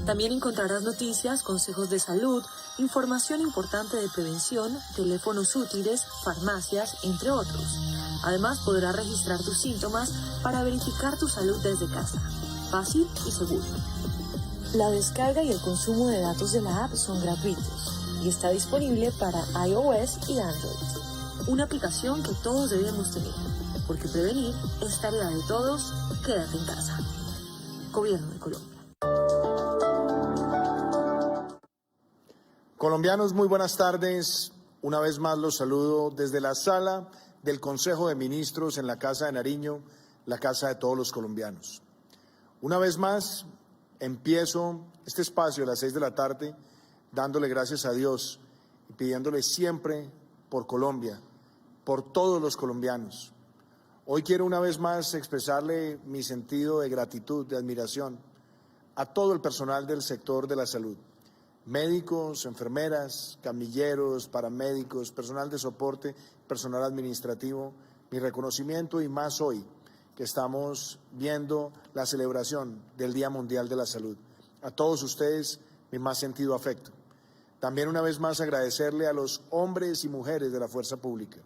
También encontrarás noticias, consejos de salud, información importante de prevención, teléfonos útiles, farmacias, entre otros. Además, podrás registrar tus síntomas para verificar tu salud desde casa. Fácil y seguro. La descarga y el consumo de datos de la app son gratuitos y está disponible para iOS y Android. Una aplicación que todos debemos tener, porque prevenir es tarea de todos. Quédate en casa. Gobierno de Colombia. Colombianos, muy buenas tardes. Una vez más los saludo desde la sala del Consejo de Ministros en la Casa de Nariño, la casa de todos los colombianos. Una vez más empiezo este espacio a las 6 de la tarde dándole gracias a Dios y pidiéndole siempre por Colombia, por todos los colombianos. Hoy quiero una vez más expresarle mi sentido de gratitud, de admiración a todo el personal del sector de la salud. Médicos, enfermeras, camilleros, paramédicos, personal de soporte, personal administrativo, mi reconocimiento y más hoy que estamos viendo la celebración del Día Mundial de la Salud. A todos ustedes, mi más sentido afecto. También una vez más agradecerle a los hombres y mujeres de la fuerza pública,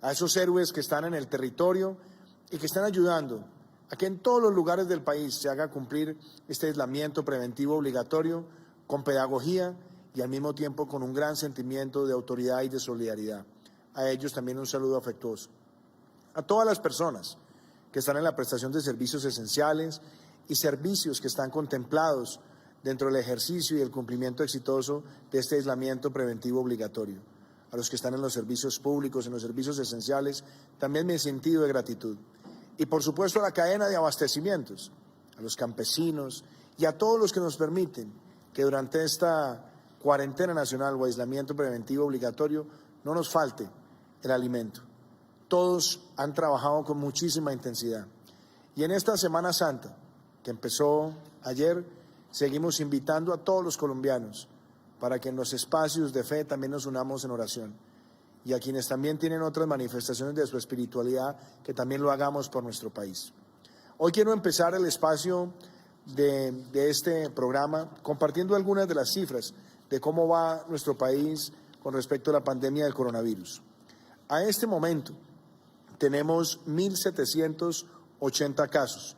a esos héroes que están en el territorio y que están ayudando a que en todos los lugares del país se haga cumplir este aislamiento preventivo obligatorio con pedagogía y al mismo tiempo con un gran sentimiento de autoridad y de solidaridad. A ellos también un saludo afectuoso. A todas las personas que están en la prestación de servicios esenciales y servicios que están contemplados dentro del ejercicio y el cumplimiento exitoso de este aislamiento preventivo obligatorio. A los que están en los servicios públicos, en los servicios esenciales, también mi sentido de gratitud. Y por supuesto a la cadena de abastecimientos, a los campesinos y a todos los que nos permiten que durante esta cuarentena nacional o aislamiento preventivo obligatorio no nos falte el alimento. Todos han trabajado con muchísima intensidad. Y en esta Semana Santa, que empezó ayer, seguimos invitando a todos los colombianos para que en los espacios de fe también nos unamos en oración. Y a quienes también tienen otras manifestaciones de su espiritualidad, que también lo hagamos por nuestro país. Hoy quiero empezar el espacio de este programa compartiendo algunas de las cifras de cómo va nuestro país con respecto a la pandemia del coronavirus. A este momento tenemos 1.780 casos,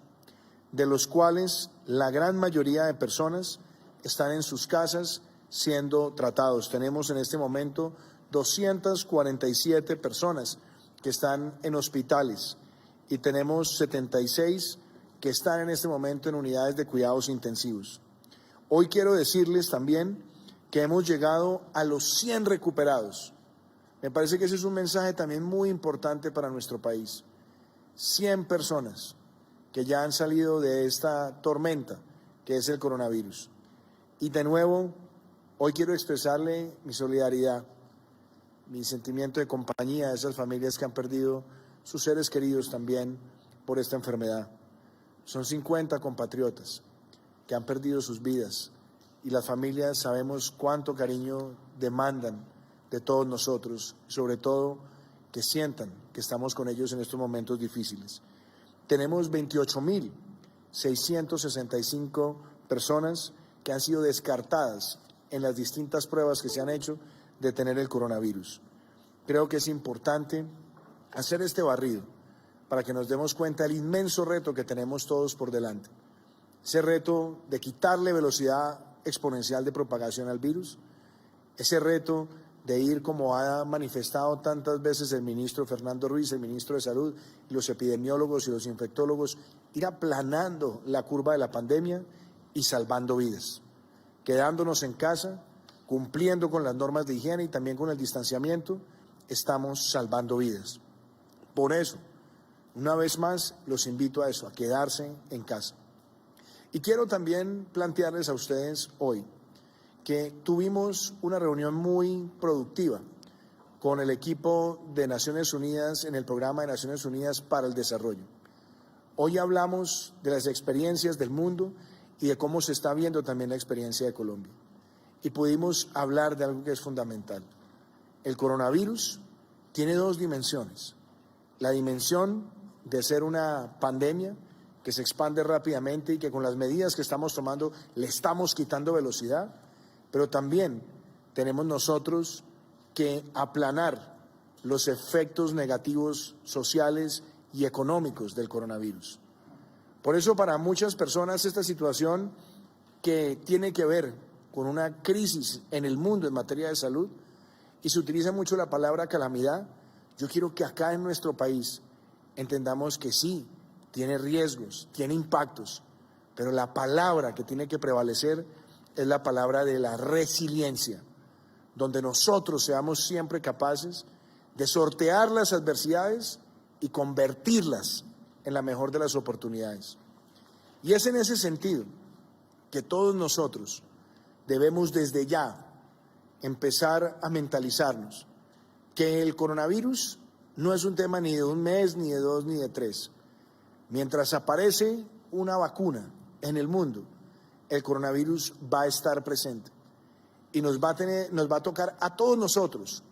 de los cuales la gran mayoría de personas están en sus casas siendo tratados. Tenemos en este momento 247 personas que están en hospitales y tenemos 76 que están en este momento en unidades de cuidados intensivos. Hoy quiero decirles también que hemos llegado a los 100 recuperados. Me parece que ese es un mensaje también muy importante para nuestro país. 100 personas que ya han salido de esta tormenta que es el coronavirus. Y de nuevo, hoy quiero expresarle mi solidaridad, mi sentimiento de compañía a esas familias que han perdido sus seres queridos también por esta enfermedad. Son 50 compatriotas que han perdido sus vidas y las familias sabemos cuánto cariño demandan de todos nosotros, sobre todo que sientan que estamos con ellos en estos momentos difíciles. Tenemos 28.665 personas que han sido descartadas en las distintas pruebas que se han hecho de tener el coronavirus. Creo que es importante hacer este barrido para que nos demos cuenta del inmenso reto que tenemos todos por delante. Ese reto de quitarle velocidad exponencial de propagación al virus, ese reto de ir, como ha manifestado tantas veces el ministro Fernando Ruiz, el ministro de Salud, y los epidemiólogos y los infectólogos, ir aplanando la curva de la pandemia y salvando vidas, quedándonos en casa, cumpliendo con las normas de higiene y también con el distanciamiento, estamos salvando vidas. Por eso, una vez más, los invito a eso, a quedarse en casa. Y quiero también plantearles a ustedes hoy que tuvimos una reunión muy productiva con el equipo de Naciones Unidas en el programa de Naciones Unidas para el Desarrollo. Hoy hablamos de las experiencias del mundo y de cómo se está viendo también la experiencia de Colombia. Y pudimos hablar de algo que es fundamental. El coronavirus tiene dos dimensiones. La dimensión de ser una pandemia que se expande rápidamente y que con las medidas que estamos tomando le estamos quitando velocidad, pero también tenemos nosotros que aplanar los efectos negativos sociales y económicos del coronavirus. Por eso para muchas personas esta situación que tiene que ver con una crisis en el mundo en materia de salud, y se utiliza mucho la palabra calamidad, yo quiero que acá en nuestro país entendamos que sí, tiene riesgos, tiene impactos, pero la palabra que tiene que prevalecer es la palabra de la resiliencia, donde nosotros seamos siempre capaces de sortear las adversidades y convertirlas en la mejor de las oportunidades. Y es en ese sentido que todos nosotros debemos desde ya empezar a mentalizarnos que el coronavirus no es un tema ni de un mes, ni de dos, ni de tres. Mientras aparece una vacuna en el mundo, el coronavirus va a estar presente y nos va a tocar a todos nosotros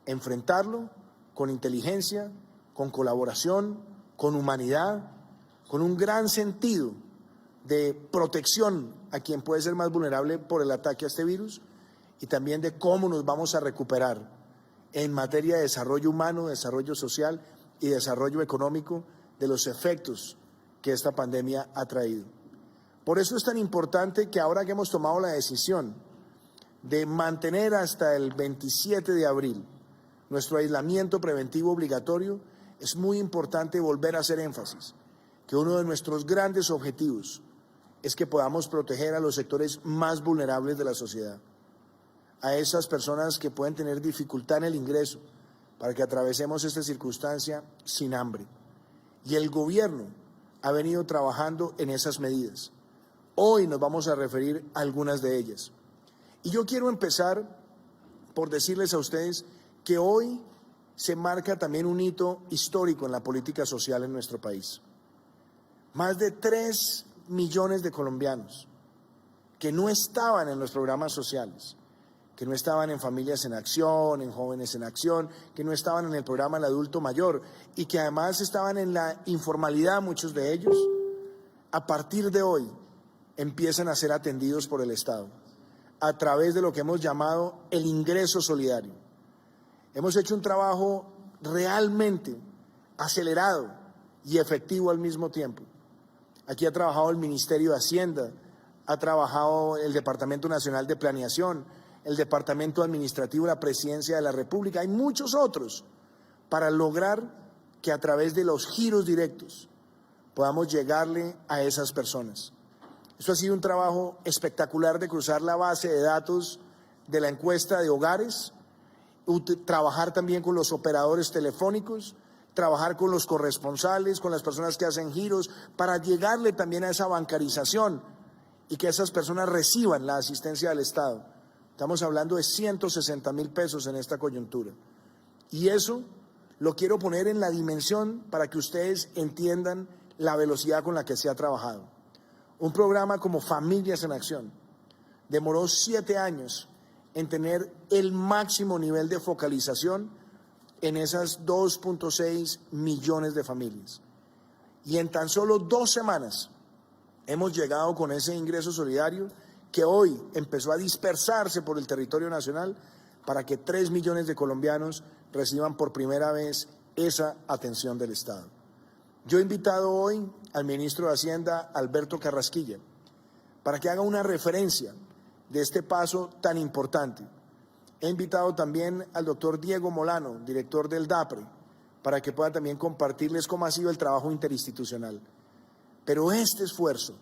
enfrentarlo con inteligencia, con colaboración, con humanidad, con un gran sentido de protección a quien puede ser más vulnerable por el ataque a este virus y también de cómo nos vamos a recuperar en materia de desarrollo humano, desarrollo social y desarrollo económico de los efectos que esta pandemia ha traído. Por eso es tan importante que ahora que hemos tomado la decisión de mantener hasta el 27 de abril nuestro aislamiento preventivo obligatorio, es muy importante volver a hacer énfasis que uno de nuestros grandes objetivos es que podamos proteger a los sectores más vulnerables de la sociedad, a esas personas que pueden tener dificultad en el ingreso, para que atravesemos esta circunstancia sin hambre. Y el gobierno ha venido trabajando en esas medidas. Hoy nos vamos a referir a algunas de ellas. Y yo quiero empezar por decirles a ustedes que hoy se marca también un hito histórico en la política social en nuestro país. Más de 3 millones de colombianos que no estaban en los programas sociales, que no estaban en Familias en Acción, en Jóvenes en Acción, que no estaban en el programa del adulto mayor y que además estaban en la informalidad, muchos de ellos, a partir de hoy empiezan a ser atendidos por el Estado a través de lo que hemos llamado el ingreso solidario. Hemos hecho un trabajo realmente acelerado y efectivo al mismo tiempo. Aquí ha trabajado el Ministerio de Hacienda, ha trabajado el Departamento Nacional de Planeación, el Departamento Administrativo de la Presidencia de la República, hay muchos otros, para lograr que a través de los giros directos podamos llegarle a esas personas. Esto ha sido un trabajo espectacular de cruzar la base de datos de la encuesta de hogares, trabajar también con los operadores telefónicos, trabajar con los corresponsales, con las personas que hacen giros, para llegarle también a esa bancarización y que esas personas reciban la asistencia del Estado. Estamos hablando de 160.000 pesos en esta coyuntura. Y eso lo quiero poner en la dimensión para que ustedes entiendan la velocidad con la que se ha trabajado. Un programa como Familias en Acción demoró 7 años en tener el máximo nivel de focalización en esas 2.6 millones de familias. Y en tan solo 2 semanas hemos llegado con ese ingreso solidario que hoy empezó a dispersarse por el territorio nacional para que 3 millones de colombianos reciban por primera vez esa atención del Estado. Yo he invitado hoy al ministro de Hacienda, Alberto Carrasquilla, para que haga una referencia de este paso tan importante. He invitado también al doctor Diego Molano, director del DAPRE, para que pueda también compartirles cómo ha sido el trabajo interinstitucional. Pero este esfuerzo,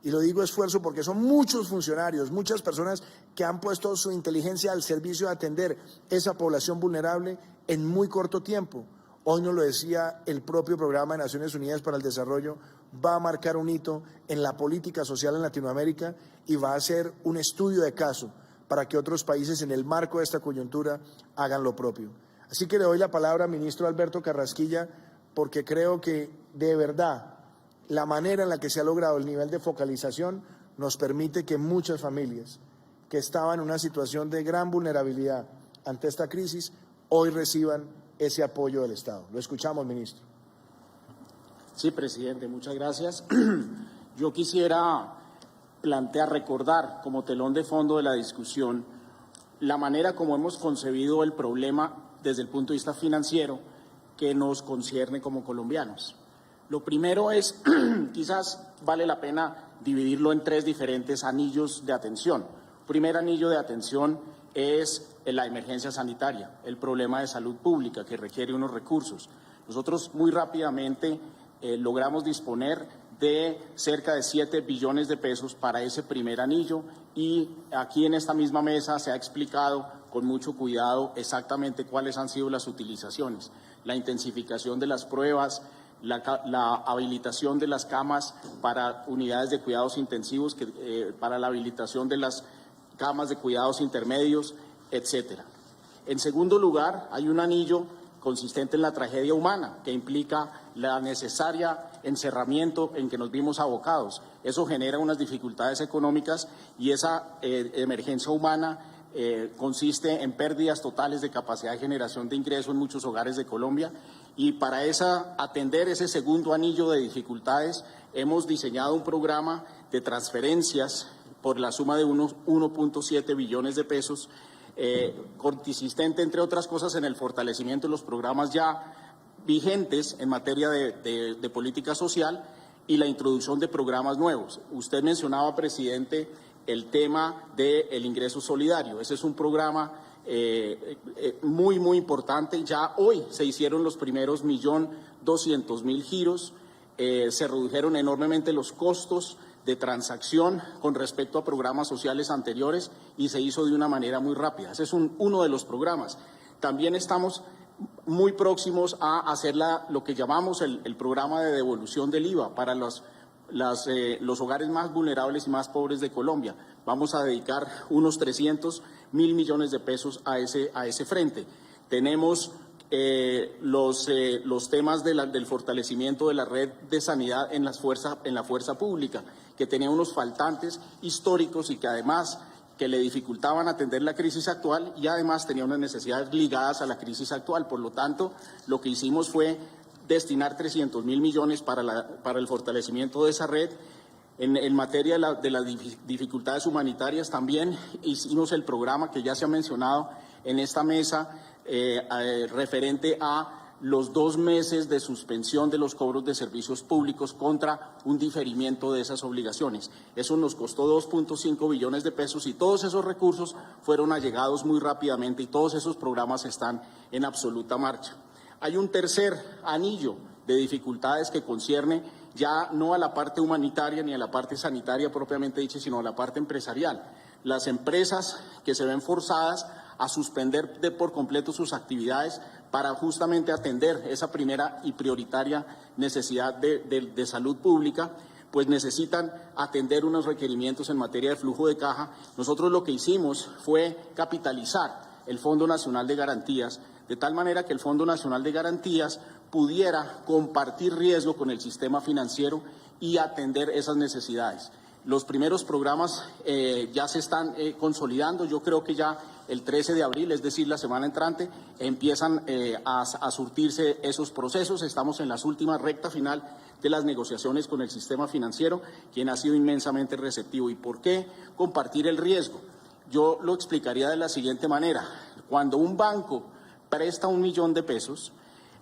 y lo digo esfuerzo porque son muchos funcionarios, muchas personas que han puesto su inteligencia al servicio de atender esa población vulnerable en muy corto tiempo. Hoy nos lo decía el propio Programa de Naciones Unidas para el Desarrollo, va a marcar un hito en la política social en Latinoamérica y va a ser un estudio de caso para que otros países en el marco de esta coyuntura hagan lo propio. Así que le doy la palabra al ministro Alberto Carrasquilla porque creo que de verdad la manera en la que se ha logrado el nivel de focalización nos permite que muchas familias que estaban en una situación de gran vulnerabilidad ante esta crisis hoy reciban ese apoyo del Estado. Lo escuchamos, ministro. Sí, presidente, muchas gracias. Yo quisiera recordar como telón de fondo de la discusión la manera como hemos concebido el problema desde el punto de vista financiero que nos concierne como colombianos. Lo primero es, quizás vale la pena dividirlo en tres diferentes anillos de atención. Primer anillo de atención es la emergencia sanitaria, el problema de salud pública que requiere unos recursos. Nosotros muy rápidamente logramos disponer de cerca de 7 billones de pesos para ese primer anillo y aquí en esta misma mesa se ha explicado con mucho cuidado exactamente cuáles han sido las utilizaciones, la intensificación de las pruebas, la habilitación de las camas para unidades de cuidados intensivos, para la habilitación de las camas de cuidados intermedios, etcétera. En segundo lugar, hay un anillo consistente en la tragedia humana, que implica la necesaria encerramiento en que nos vimos abocados. Eso genera unas dificultades económicas y esa emergencia humana consiste en pérdidas totales de capacidad de generación de ingreso en muchos hogares de Colombia y para atender ese segundo anillo de dificultades hemos diseñado un programa de transferencias por la suma de unos 1.7 billones de pesos consistente, entre otras cosas, en el fortalecimiento de los programas ya vigentes en materia de política social y la introducción de programas nuevos. Usted mencionaba, presidente, el tema del ingreso solidario. Ese es un programa muy importante. Ya hoy se hicieron los primeros 1.200.000 giros, se redujeron enormemente los costos de transacción con respecto a programas sociales anteriores y se hizo de una manera muy rápida. Ese es uno de los programas. También estamos muy próximos a hacer lo que llamamos el programa de devolución del IVA para los hogares más vulnerables y más pobres de Colombia. Vamos a dedicar unos 300.000 millones de pesos a ese frente. Tenemos los temas del fortalecimiento de la red de sanidad en la fuerza pública, que tenía unos faltantes históricos y que además que le dificultaban atender la crisis actual y además tenía unas necesidades ligadas a la crisis actual. Por lo tanto, lo que hicimos fue destinar 300.000 millones para el fortalecimiento de esa red. En materia de las dificultades humanitarias también hicimos el programa que ya se ha mencionado en esta mesa referente a los 2 meses de suspensión de los cobros de servicios públicos contra un diferimiento de esas obligaciones. Eso nos costó 2.5 billones de pesos y todos esos recursos fueron allegados muy rápidamente y todos esos programas están en absoluta marcha. Hay un tercer anillo de dificultades que concierne ya no a la parte humanitaria ni a la parte sanitaria propiamente dicha, sino a la parte empresarial. Las empresas que se ven forzadas a suspender por completo sus actividades para justamente atender esa primera y prioritaria necesidad de salud pública, pues necesitan atender unos requerimientos en materia de flujo de caja. Nosotros lo que hicimos fue capitalizar el Fondo Nacional de Garantías, de tal manera que el Fondo Nacional de Garantías pudiera compartir riesgo con el sistema financiero y atender esas necesidades. Los primeros programas ya se están consolidando. Yo creo que ya el 13 de abril, es decir, la semana entrante, empiezan a surtirse esos procesos. Estamos en las últimas recta final de las negociaciones con el sistema financiero, quien ha sido inmensamente receptivo. ¿Y por qué compartir el riesgo? Yo lo explicaría de la siguiente manera. Cuando un banco presta 1 millón de pesos,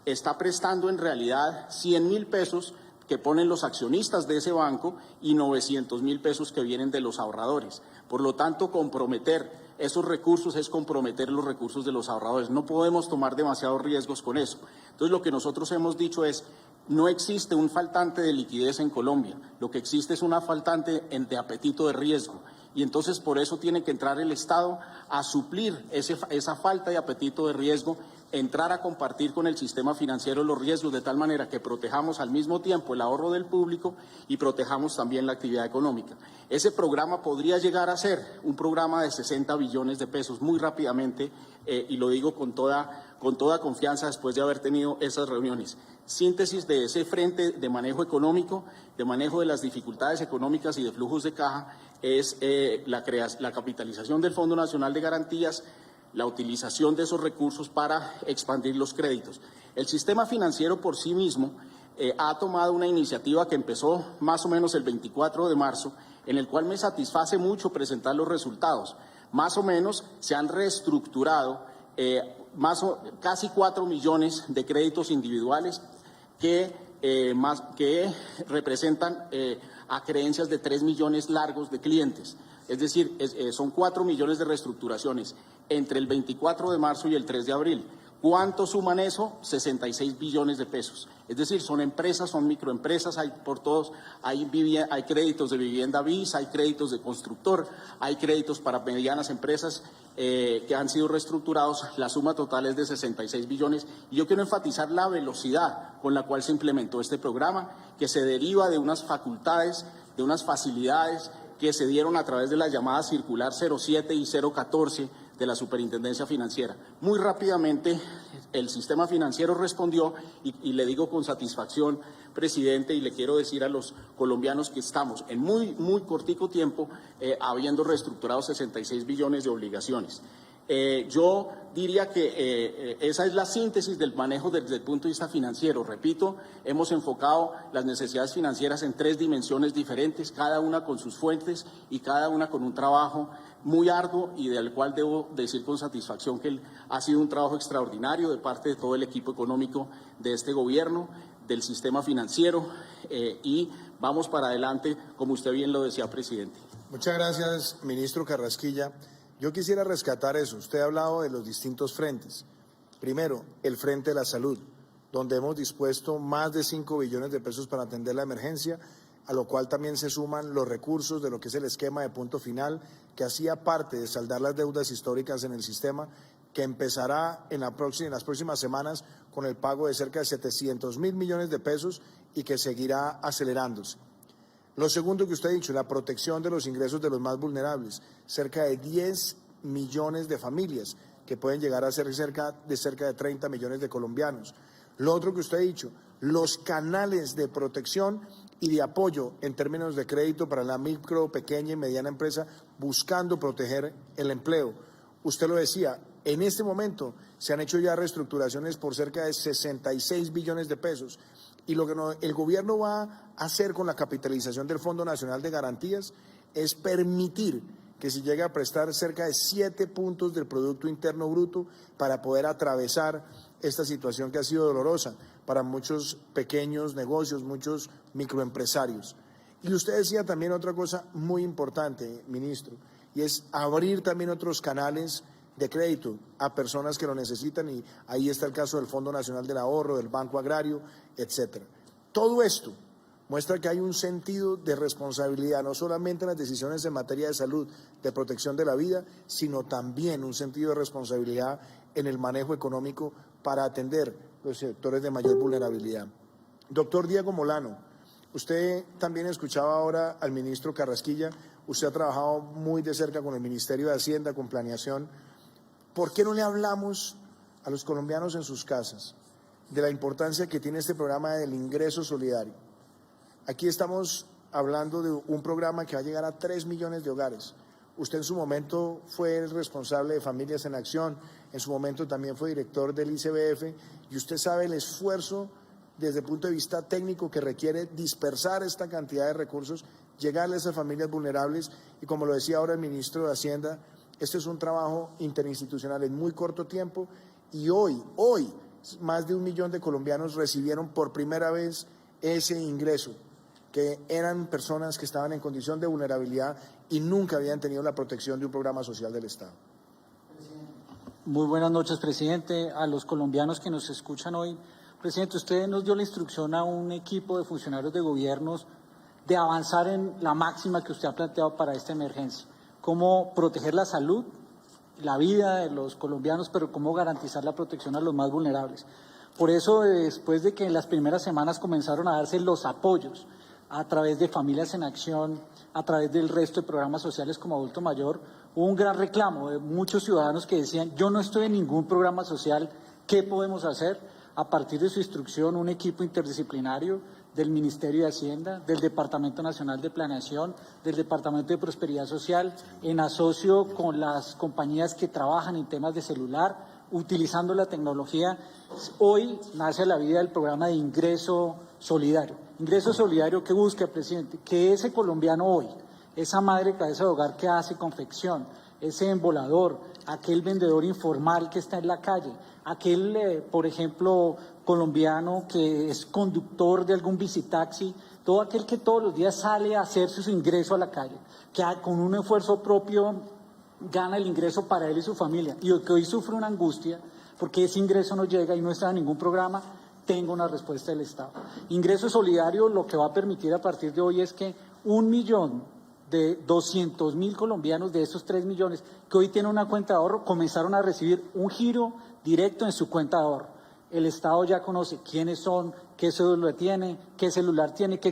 está prestando en realidad 100.000 pesos que ponen los accionistas de ese banco y 900.000 pesos que vienen de los ahorradores. Por lo tanto, comprometer esos recursos es comprometer los recursos de los ahorradores. No podemos tomar demasiados riesgos con eso. Entonces, lo que nosotros hemos dicho es, no existe un faltante de liquidez en Colombia, lo que existe es una faltante de apetito de riesgo. Y entonces por eso tiene que entrar el Estado a suplir esa falta de apetito de riesgo, entrar a compartir con el sistema financiero los riesgos de tal manera que protejamos al mismo tiempo el ahorro del público y protejamos también la actividad económica. Ese programa podría llegar a ser un programa de 60 billones de pesos muy rápidamente y lo digo con toda confianza después de haber tenido esas reuniones. Síntesis de ese frente de manejo económico, de manejo de las dificultades económicas y de flujos de caja es la capitalización del Fondo Nacional de Garantías, la utilización de esos recursos para expandir los créditos. El sistema financiero por sí mismo ha tomado una iniciativa que empezó más o menos el 24 de marzo, en el cual me satisface mucho presentar los resultados. Más o menos se han reestructurado casi 4 millones de créditos individuales que representan a creencias de 3 millones largos de clientes. Es decir, son 4 millones de reestructuraciones entre el 24 de marzo y el 3 de abril. ¿Cuánto suman eso? 66 billones de pesos. Es decir, son empresas, son microempresas, hay por todos, hay créditos de vivienda BIS, hay créditos de constructor, hay créditos para medianas empresas que han sido reestructurados. La suma total es de 66 billones. Y yo quiero enfatizar la velocidad con la cual se implementó este programa, que se deriva de unas facultades, de unas facilidades que se dieron a través de la llamada circular 07 y 014 de la Superintendencia Financiera. Muy rápidamente el sistema financiero respondió y le digo con satisfacción, presidente, y le quiero decir a los colombianos que estamos en muy cortico tiempo habiendo reestructurado 66 billones de obligaciones. Yo diría que esa es la síntesis del manejo desde el punto de vista financiero. Repito, hemos enfocado las necesidades financieras en 3 dimensiones diferentes, cada una con sus fuentes y cada una con un trabajo muy arduo y del cual debo decir con satisfacción que ha sido un trabajo extraordinario de parte de todo el equipo económico de este gobierno, del sistema financiero y vamos para adelante, como usted bien lo decía, presidente. Muchas gracias, ministro Carrasquilla. Yo quisiera rescatar eso. Usted ha hablado de los distintos frentes. Primero, el frente de la salud, donde hemos dispuesto más de 5 billones de pesos para atender la emergencia, a lo cual también se suman los recursos de lo que es el esquema de punto final, que hacía parte de saldar las deudas históricas en el sistema, que empezará en las próximas semanas con el pago de cerca de 700.000 millones de pesos y que seguirá acelerándose. Lo segundo que usted ha dicho, la protección de los ingresos de los más vulnerables, cerca de 10 millones de familias que pueden llegar a ser cerca de 30 millones de colombianos. Lo otro que usted ha dicho, los canales de protección y de apoyo en términos de crédito para la micro, pequeña y mediana empresa, buscando proteger el empleo. Usted lo decía, en este momento se han hecho ya reestructuraciones por cerca de 66 billones de pesos. Y lo que el gobierno va a hacer con la capitalización del Fondo Nacional de Garantías es permitir que se llegue a prestar cerca de 7 puntos del Producto Interno Bruto para poder atravesar esta situación que ha sido dolorosa para muchos pequeños negocios, muchos microempresarios. Y usted decía también otra cosa muy importante, ministro, y es abrir también otros canales de crédito a personas que lo necesitan, y ahí está el caso del Fondo Nacional del Ahorro, del Banco Agrario, etcétera. Todo esto muestra que hay un sentido de responsabilidad, no solamente en las decisiones en materia de salud, de protección de la vida, sino también un sentido de responsabilidad en el manejo económico para atender los sectores de mayor vulnerabilidad. Doctor Diego Molano, usted también escuchaba ahora al ministro Carrasquilla, usted ha trabajado muy de cerca con el Ministerio de Hacienda, con planeación. ¿Por qué no le hablamos a los colombianos en sus casas de la importancia que tiene este programa del ingreso solidario? Aquí estamos hablando de un programa que va a llegar a 3 millones de hogares. Usted en su momento fue el responsable de Familias en Acción, en su momento también fue director del ICBF, y usted sabe el esfuerzo desde el punto de vista técnico que requiere dispersar esta cantidad de recursos, llegarle a esas familias vulnerables, y como lo decía ahora el ministro de Hacienda, este es un trabajo interinstitucional en muy corto tiempo, y hoy, más de 1 millón de colombianos recibieron por primera vez ese ingreso, que eran personas que estaban en condición de vulnerabilidad y nunca habían tenido la protección de un programa social del Estado. Muy buenas noches, presidente. A los colombianos que nos escuchan hoy, presidente, usted nos dio la instrucción a un equipo de funcionarios de gobiernos de avanzar en la máxima que usted ha planteado para esta emergencia. Cómo proteger la salud, la vida de los colombianos, pero cómo garantizar la protección a los más vulnerables. Por eso, después de que en las primeras semanas comenzaron a darse los apoyos a través de Familias en Acción, a través del resto de programas sociales como adulto mayor, hubo un gran reclamo de muchos ciudadanos que decían, yo no estoy en ningún programa social, ¿qué podemos hacer? A partir de su instrucción, un equipo interdisciplinario del Ministerio de Hacienda, del Departamento Nacional de Planeación, del Departamento de Prosperidad Social, en asocio con las compañías que trabajan en temas de celular, utilizando la tecnología. Hoy nace la vida del programa de ingreso solidario. Ingreso solidario que busca, presidente, que ese colombiano hoy, esa madre cabeza de hogar que hace confección, ese embolador, aquel vendedor informal que está en la calle, aquel, por ejemplo, colombiano que es conductor de algún bicitaxi, todo aquel que todos los días sale a hacerse su ingreso a la calle, que con un esfuerzo propio gana el ingreso para él y su familia, y que hoy sufre una angustia porque ese ingreso no llega y no está en ningún programa, tenga una respuesta del Estado. Ingreso solidario lo que va a permitir a partir de hoy es que 1.200.000 colombianos de esos 3 millones que hoy tienen una cuenta de ahorro comenzaron a recibir un giro directo en su cuenta de ahorro. El Estado ya conoce quiénes son, qué celular tiene, qué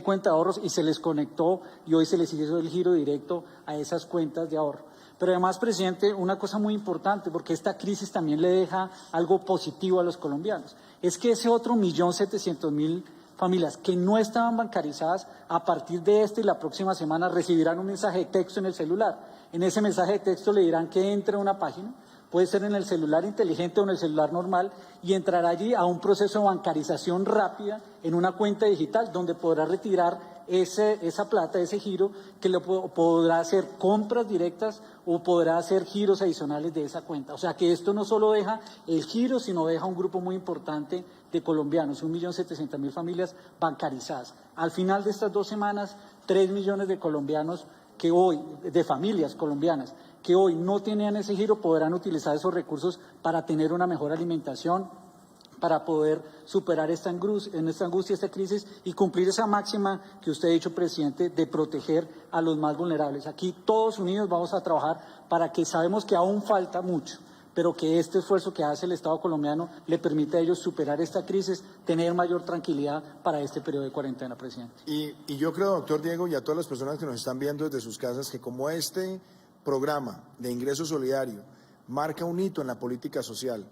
cuenta de ahorros y se les conectó y hoy se les hizo el giro directo a esas cuentas de ahorro. Pero además, presidente, una cosa muy importante, porque esta crisis también le deja algo positivo a los colombianos, es que ese otro 1.700.000 familias que no estaban bancarizadas, a partir de esta y la próxima semana recibirán un mensaje de texto en el celular. En ese mensaje de texto le dirán que entre a una página, puede ser en el celular inteligente o en el celular normal, y entrará allí a un proceso de bancarización rápida en una cuenta digital donde podrá retirar esa plata, ese giro, que podrá hacer compras directas o podrá hacer giros adicionales de esa cuenta. O sea que esto no solo deja el giro, sino deja un grupo muy importante de colombianos, 1.700.000 familias bancarizadas. Al final de estas 2 semanas, 3 millones de colombianos de familias colombianas que hoy no tenían ese giro, podrán utilizar esos recursos para tener una mejor alimentación, para poder superar esta angustia, esta crisis y cumplir esa máxima que usted ha dicho, presidente, de proteger a los más vulnerables. Aquí todos unidos vamos a trabajar para que sabemos que aún falta mucho, pero que este esfuerzo que hace el Estado colombiano le permita a ellos superar esta crisis, tener mayor tranquilidad para este periodo de cuarentena, presidente. Y yo creo, doctor Diego, y a todas las personas que nos están viendo desde sus casas, que como este programa de ingreso solidario marca un hito en la política social,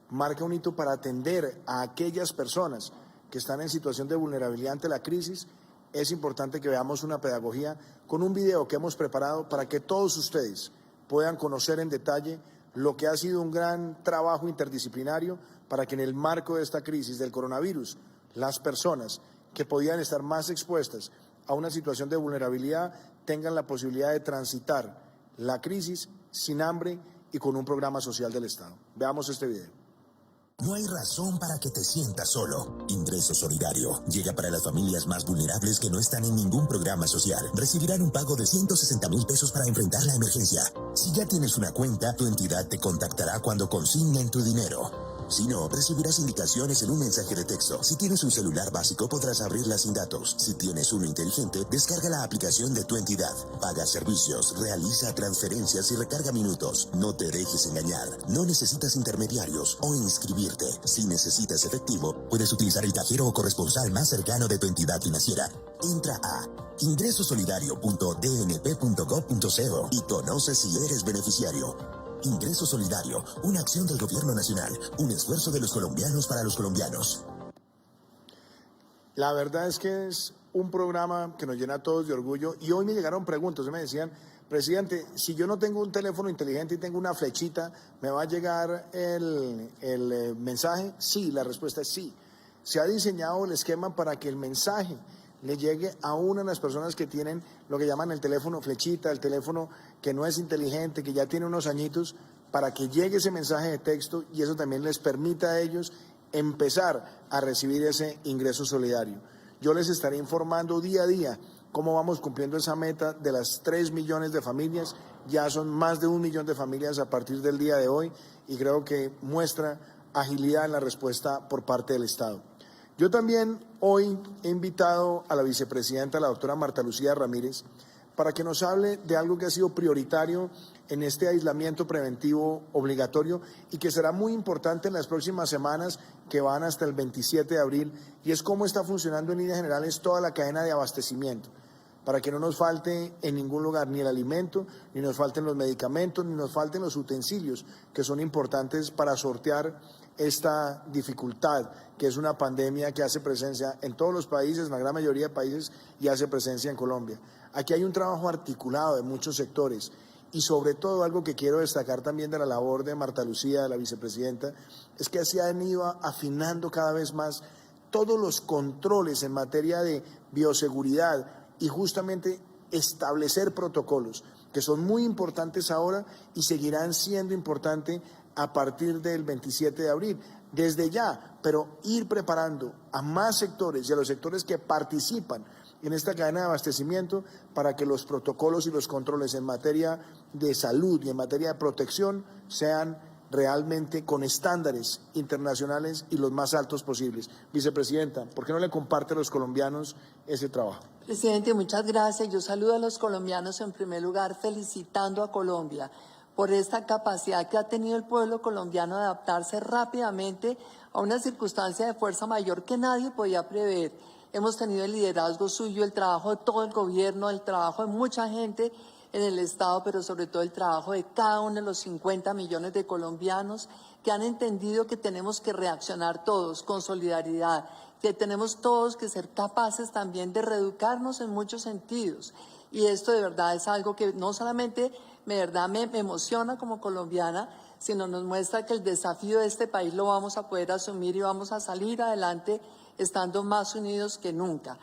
marca un hito para atender a aquellas personas que están en situación de vulnerabilidad ante la crisis, es importante que veamos una pedagogía con un video que hemos preparado para que todos ustedes puedan conocer en detalle lo que ha sido un gran trabajo interdisciplinario para que en el marco de esta crisis del coronavirus, las personas que podían estar más expuestas a una situación de vulnerabilidad tengan la posibilidad de transitar la crisis sin hambre y con un programa social del Estado. Veamos este video. No hay razón para que te sientas solo. Ingreso Solidario llega para las familias más vulnerables que no están en ningún programa social. Recibirán un pago de 160,000 pesos para enfrentar la emergencia. Si ya tienes una cuenta, tu entidad te contactará cuando consignen tu dinero. Si no, recibirás indicaciones en un mensaje de texto. Si tienes un celular básico, podrás abrirla sin datos. Si tienes uno inteligente, descarga la aplicación de tu entidad. Paga servicios, realiza transferencias y recarga minutos. No te dejes engañar. No necesitas intermediarios o inscribirte. Si necesitas efectivo, puedes utilizar el cajero o corresponsal más cercano de tu entidad financiera. Entra a ingresosolidario.dnp.gov.co y conoce si eres beneficiario. Ingreso Solidario, una acción del Gobierno Nacional, un esfuerzo de los colombianos para los colombianos. La verdad es que es un programa que nos llena a todos de orgullo y hoy me llegaron preguntas, me decían, presidente, si yo no tengo un teléfono inteligente y tengo una flechita, ¿me va a llegar el mensaje? Sí, la respuesta es sí. Se ha diseñado el esquema para que el mensaje le llegue a una de las personas que tienen lo que llaman el teléfono flechita, el teléfono que no es inteligente, que ya tiene unos añitos, para que llegue ese mensaje de texto y eso también les permita a ellos empezar a recibir ese ingreso solidario. Yo les estaré informando día a día cómo vamos cumpliendo esa meta de las 3 millones de familias. Ya son más de 1 millón de familias a partir del día de hoy y creo que muestra agilidad en la respuesta por parte del Estado. Yo también hoy he invitado a la vicepresidenta, la doctora Marta Lucía Ramírez, para que nos hable de algo que ha sido prioritario en este aislamiento preventivo obligatorio y que será muy importante en las próximas semanas que van hasta el 27 de abril, y es cómo está funcionando en líneas generales toda la cadena de abastecimiento, para que no nos falte en ningún lugar ni el alimento, ni nos falten los medicamentos, ni nos falten los utensilios que son importantes para sortear esta dificultad, que es una pandemia que hace presencia en todos los países, en la gran mayoría de países, y hace presencia en Colombia. Aquí hay un trabajo articulado de muchos sectores y sobre todo algo que quiero destacar también de la labor de Marta Lucía, de la vicepresidenta, es que se han ido afinando cada vez más todos los controles en materia de bioseguridad y justamente establecer protocolos que son muy importantes ahora y seguirán siendo importantes a partir del 27 de abril. Desde ya, pero ir preparando a más sectores y a los sectores que participan en esta cadena de abastecimiento para que los protocolos y los controles en materia de salud y en materia de protección sean realmente con estándares internacionales y los más altos posibles. Vicepresidenta, ¿por qué no le comparte a los colombianos ese trabajo? Presidente, muchas gracias. Yo saludo a los colombianos en primer lugar felicitando a Colombia por esta capacidad que ha tenido el pueblo colombiano de adaptarse rápidamente a una circunstancia de fuerza mayor que nadie podía prever. Hemos tenido el liderazgo suyo, el trabajo de todo el gobierno, el trabajo de mucha gente en el Estado, pero sobre todo el trabajo de cada uno de los 50 millones de colombianos que han entendido que tenemos que reaccionar todos con solidaridad, que tenemos todos que ser capaces también de reeducarnos en muchos sentidos. Y esto de verdad es algo que no solamente me emociona como colombiana, sino nos muestra que el desafío de este país lo vamos a poder asumir y vamos a salir adelante estando más unidos que nunca.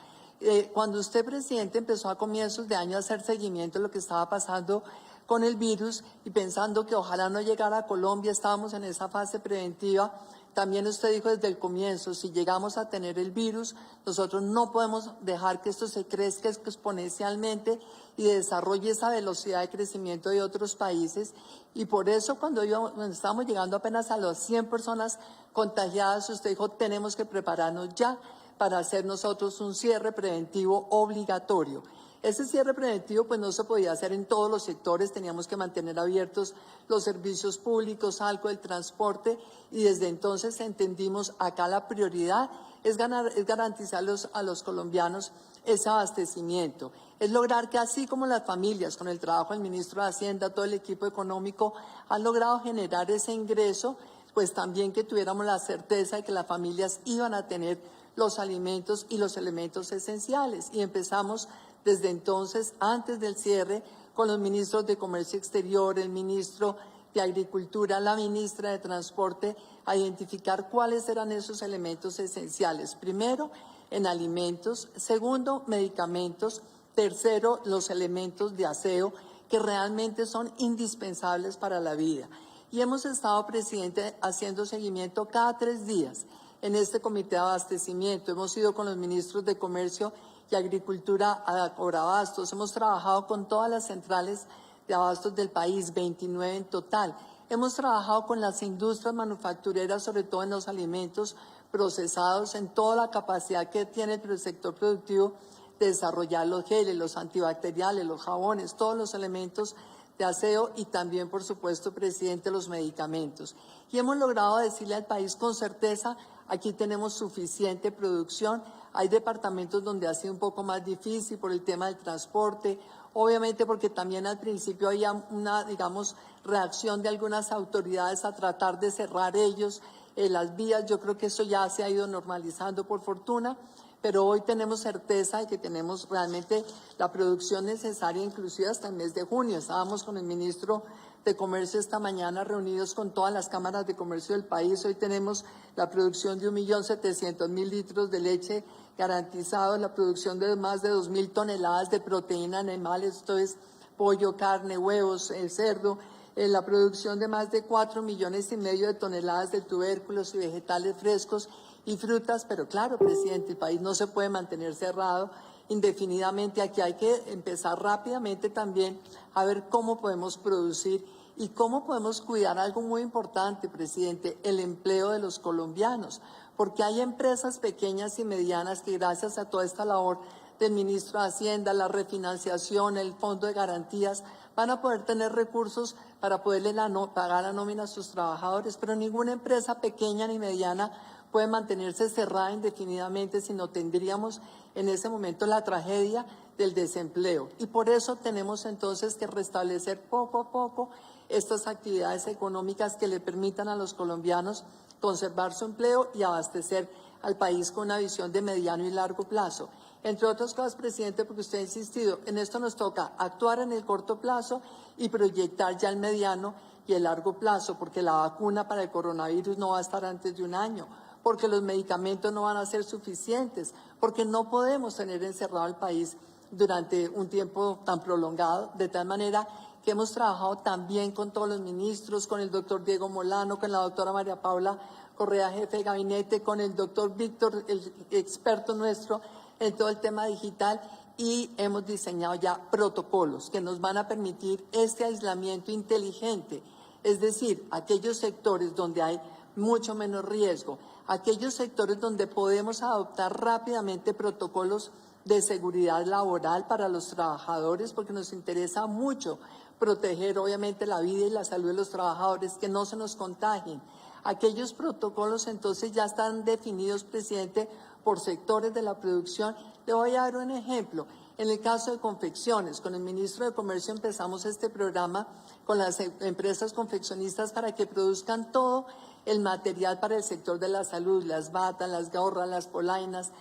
Cuando usted, presidente, empezó a comienzos de año a hacer seguimiento de lo que estaba pasando con el virus y pensando que ojalá no llegara a Colombia, estábamos en esa fase preventiva. También usted dijo desde el comienzo, si llegamos a tener el virus, nosotros no podemos dejar que esto se crezca exponencialmente y desarrolle esa velocidad de crecimiento de otros países. Y por eso cuando estábamos llegando apenas a las 100 personas contagiadas, usted dijo, tenemos que prepararnos ya para hacer nosotros un cierre preventivo obligatorio. Ese cierre preventivo pues no se podía hacer en todos los sectores, teníamos que mantener abiertos los servicios públicos, algo del transporte, y desde entonces entendimos acá la prioridad es garantizar a los colombianos ese abastecimiento, es lograr que así como las familias, con el trabajo del ministro de Hacienda, todo el equipo económico, han logrado generar ese ingreso, pues también que tuviéramos la certeza de que las familias iban a tener los alimentos y los elementos esenciales. Y empezamos desde entonces, antes del cierre, con los ministros de Comercio Exterior, el ministro de Agricultura, la ministra de Transporte, a identificar cuáles eran esos elementos esenciales. Primero, en alimentos. Segundo, medicamentos. Tercero, los elementos de aseo que realmente son indispensables para la vida. Y hemos estado, presidente, haciendo seguimiento cada 3 días en este comité de abastecimiento. Hemos ido con los ministros de Comercio y Agricultura a Corabastos. Hemos trabajado con todas las centrales de abastos del país, 29 en total. Hemos trabajado con las industrias manufactureras, sobre todo en los alimentos procesados, en toda la capacidad que tiene el sector productivo de desarrollar los geles, los antibacteriales, los jabones, todos los elementos de aseo y también, por supuesto, presidente, los medicamentos. Y hemos logrado decirle al país con certeza, aquí tenemos suficiente producción. Hay departamentos donde ha sido un poco más difícil por el tema del transporte, obviamente porque también al principio había una, digamos, reacción de algunas autoridades a tratar de cerrar ellos las vías. Yo creo que eso ya se ha ido normalizando por fortuna, pero hoy tenemos certeza de que tenemos realmente la producción necesaria, inclusive hasta el mes de junio. Estábamos con el ministro de Comercio esta mañana reunidos con todas las cámaras de comercio del país. Hoy tenemos la producción de 1.700.000 litros de leche garantizado, la producción de más de 2.000 toneladas de proteína animales, esto es pollo, carne, huevos, cerdo, la producción de más de 4,5 millones de toneladas de tubérculos y vegetales frescos y frutas. Pero claro, presidente, el país no se puede mantener cerrado indefinidamente. Aquí hay que empezar rápidamente también a ver cómo podemos producir y cómo podemos cuidar algo muy importante, presidente, el empleo de los colombianos, porque hay empresas pequeñas y medianas que gracias a toda esta labor del ministro de Hacienda, la refinanciación, el fondo de garantías, van a poder tener recursos para poderle pagar la nómina a sus trabajadores, pero ninguna empresa pequeña ni mediana puede mantenerse cerrada indefinidamente, sino tendríamos en ese momento la tragedia del desempleo. Y por eso tenemos entonces que restablecer poco a poco estas actividades económicas que le permitan a los colombianos conservar su empleo y abastecer al país con una visión de mediano y largo plazo. Entre otras cosas, presidente, porque usted ha insistido, en esto nos toca actuar en el corto plazo y proyectar ya el mediano y el largo plazo, porque la vacuna para el coronavirus no va a estar antes de un año. porque los medicamentos no van a ser suficientes, porque no podemos tener encerrado al país durante un tiempo tan prolongado, de tal manera que hemos trabajado también con todos los ministros, con el doctor Diego Molano, con la doctora María Paula Correa, jefe de gabinete, con el doctor Víctor, el experto nuestro en todo el tema digital, y hemos diseñado ya protocolos que nos van a permitir este aislamiento inteligente, es decir, aquellos sectores donde hay mucho menos riesgo, aquellos sectores donde podemos adoptar rápidamente protocolos de seguridad laboral para los trabajadores, porque nos interesa mucho proteger obviamente la vida y la salud de los trabajadores, que no se nos contagien. Aquellos protocolos entonces ya están definidos, presidente, por sectores de la producción. Le voy a dar un ejemplo. En el caso de confecciones, con el ministro de Comercio empezamos este programa con las empresas confeccionistas para que produzcan todo el material para el sector de la salud, las batas, las gorras, las polainas,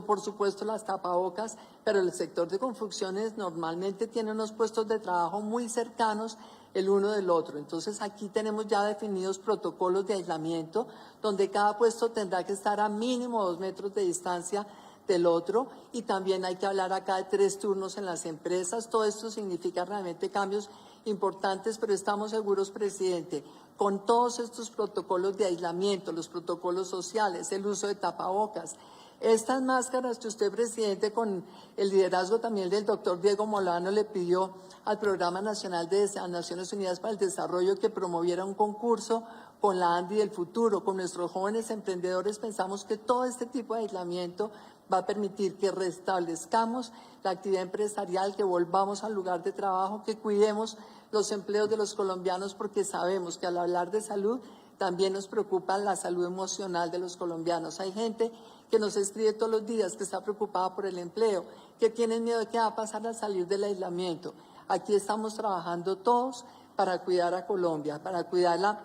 por supuesto las tapabocas, pero el sector de confecciones normalmente tiene unos puestos de trabajo muy cercanos el uno del otro. Entonces aquí tenemos ya definidos protocolos de aislamiento, donde cada puesto tendrá que estar a mínimo 2 metros de distancia del otro, y también hay que hablar acá de 3 turnos en las empresas. Todo esto significa realmente cambios importantes, pero estamos seguros, presidente, con todos estos protocolos de aislamiento, los protocolos sociales, el uso de tapabocas, estas máscaras que usted, presidente, con el liderazgo también del doctor Diego Molano, le pidió al Programa Nacional de Naciones Unidas para el Desarrollo que promoviera un concurso con la ANDI del futuro, con nuestros jóvenes emprendedores. Pensamos que todo este tipo de aislamiento va a permitir que restablezcamos la actividad empresarial, que volvamos al lugar de trabajo, que cuidemos los empleos de los colombianos, porque sabemos que al hablar de salud también nos preocupa la salud emocional de los colombianos. Hay gente que nos escribe todos los días que está preocupada por el empleo, que tienen miedo de qué va a pasar al salir del aislamiento. Aquí estamos trabajando todos para cuidar a Colombia, para cuidarla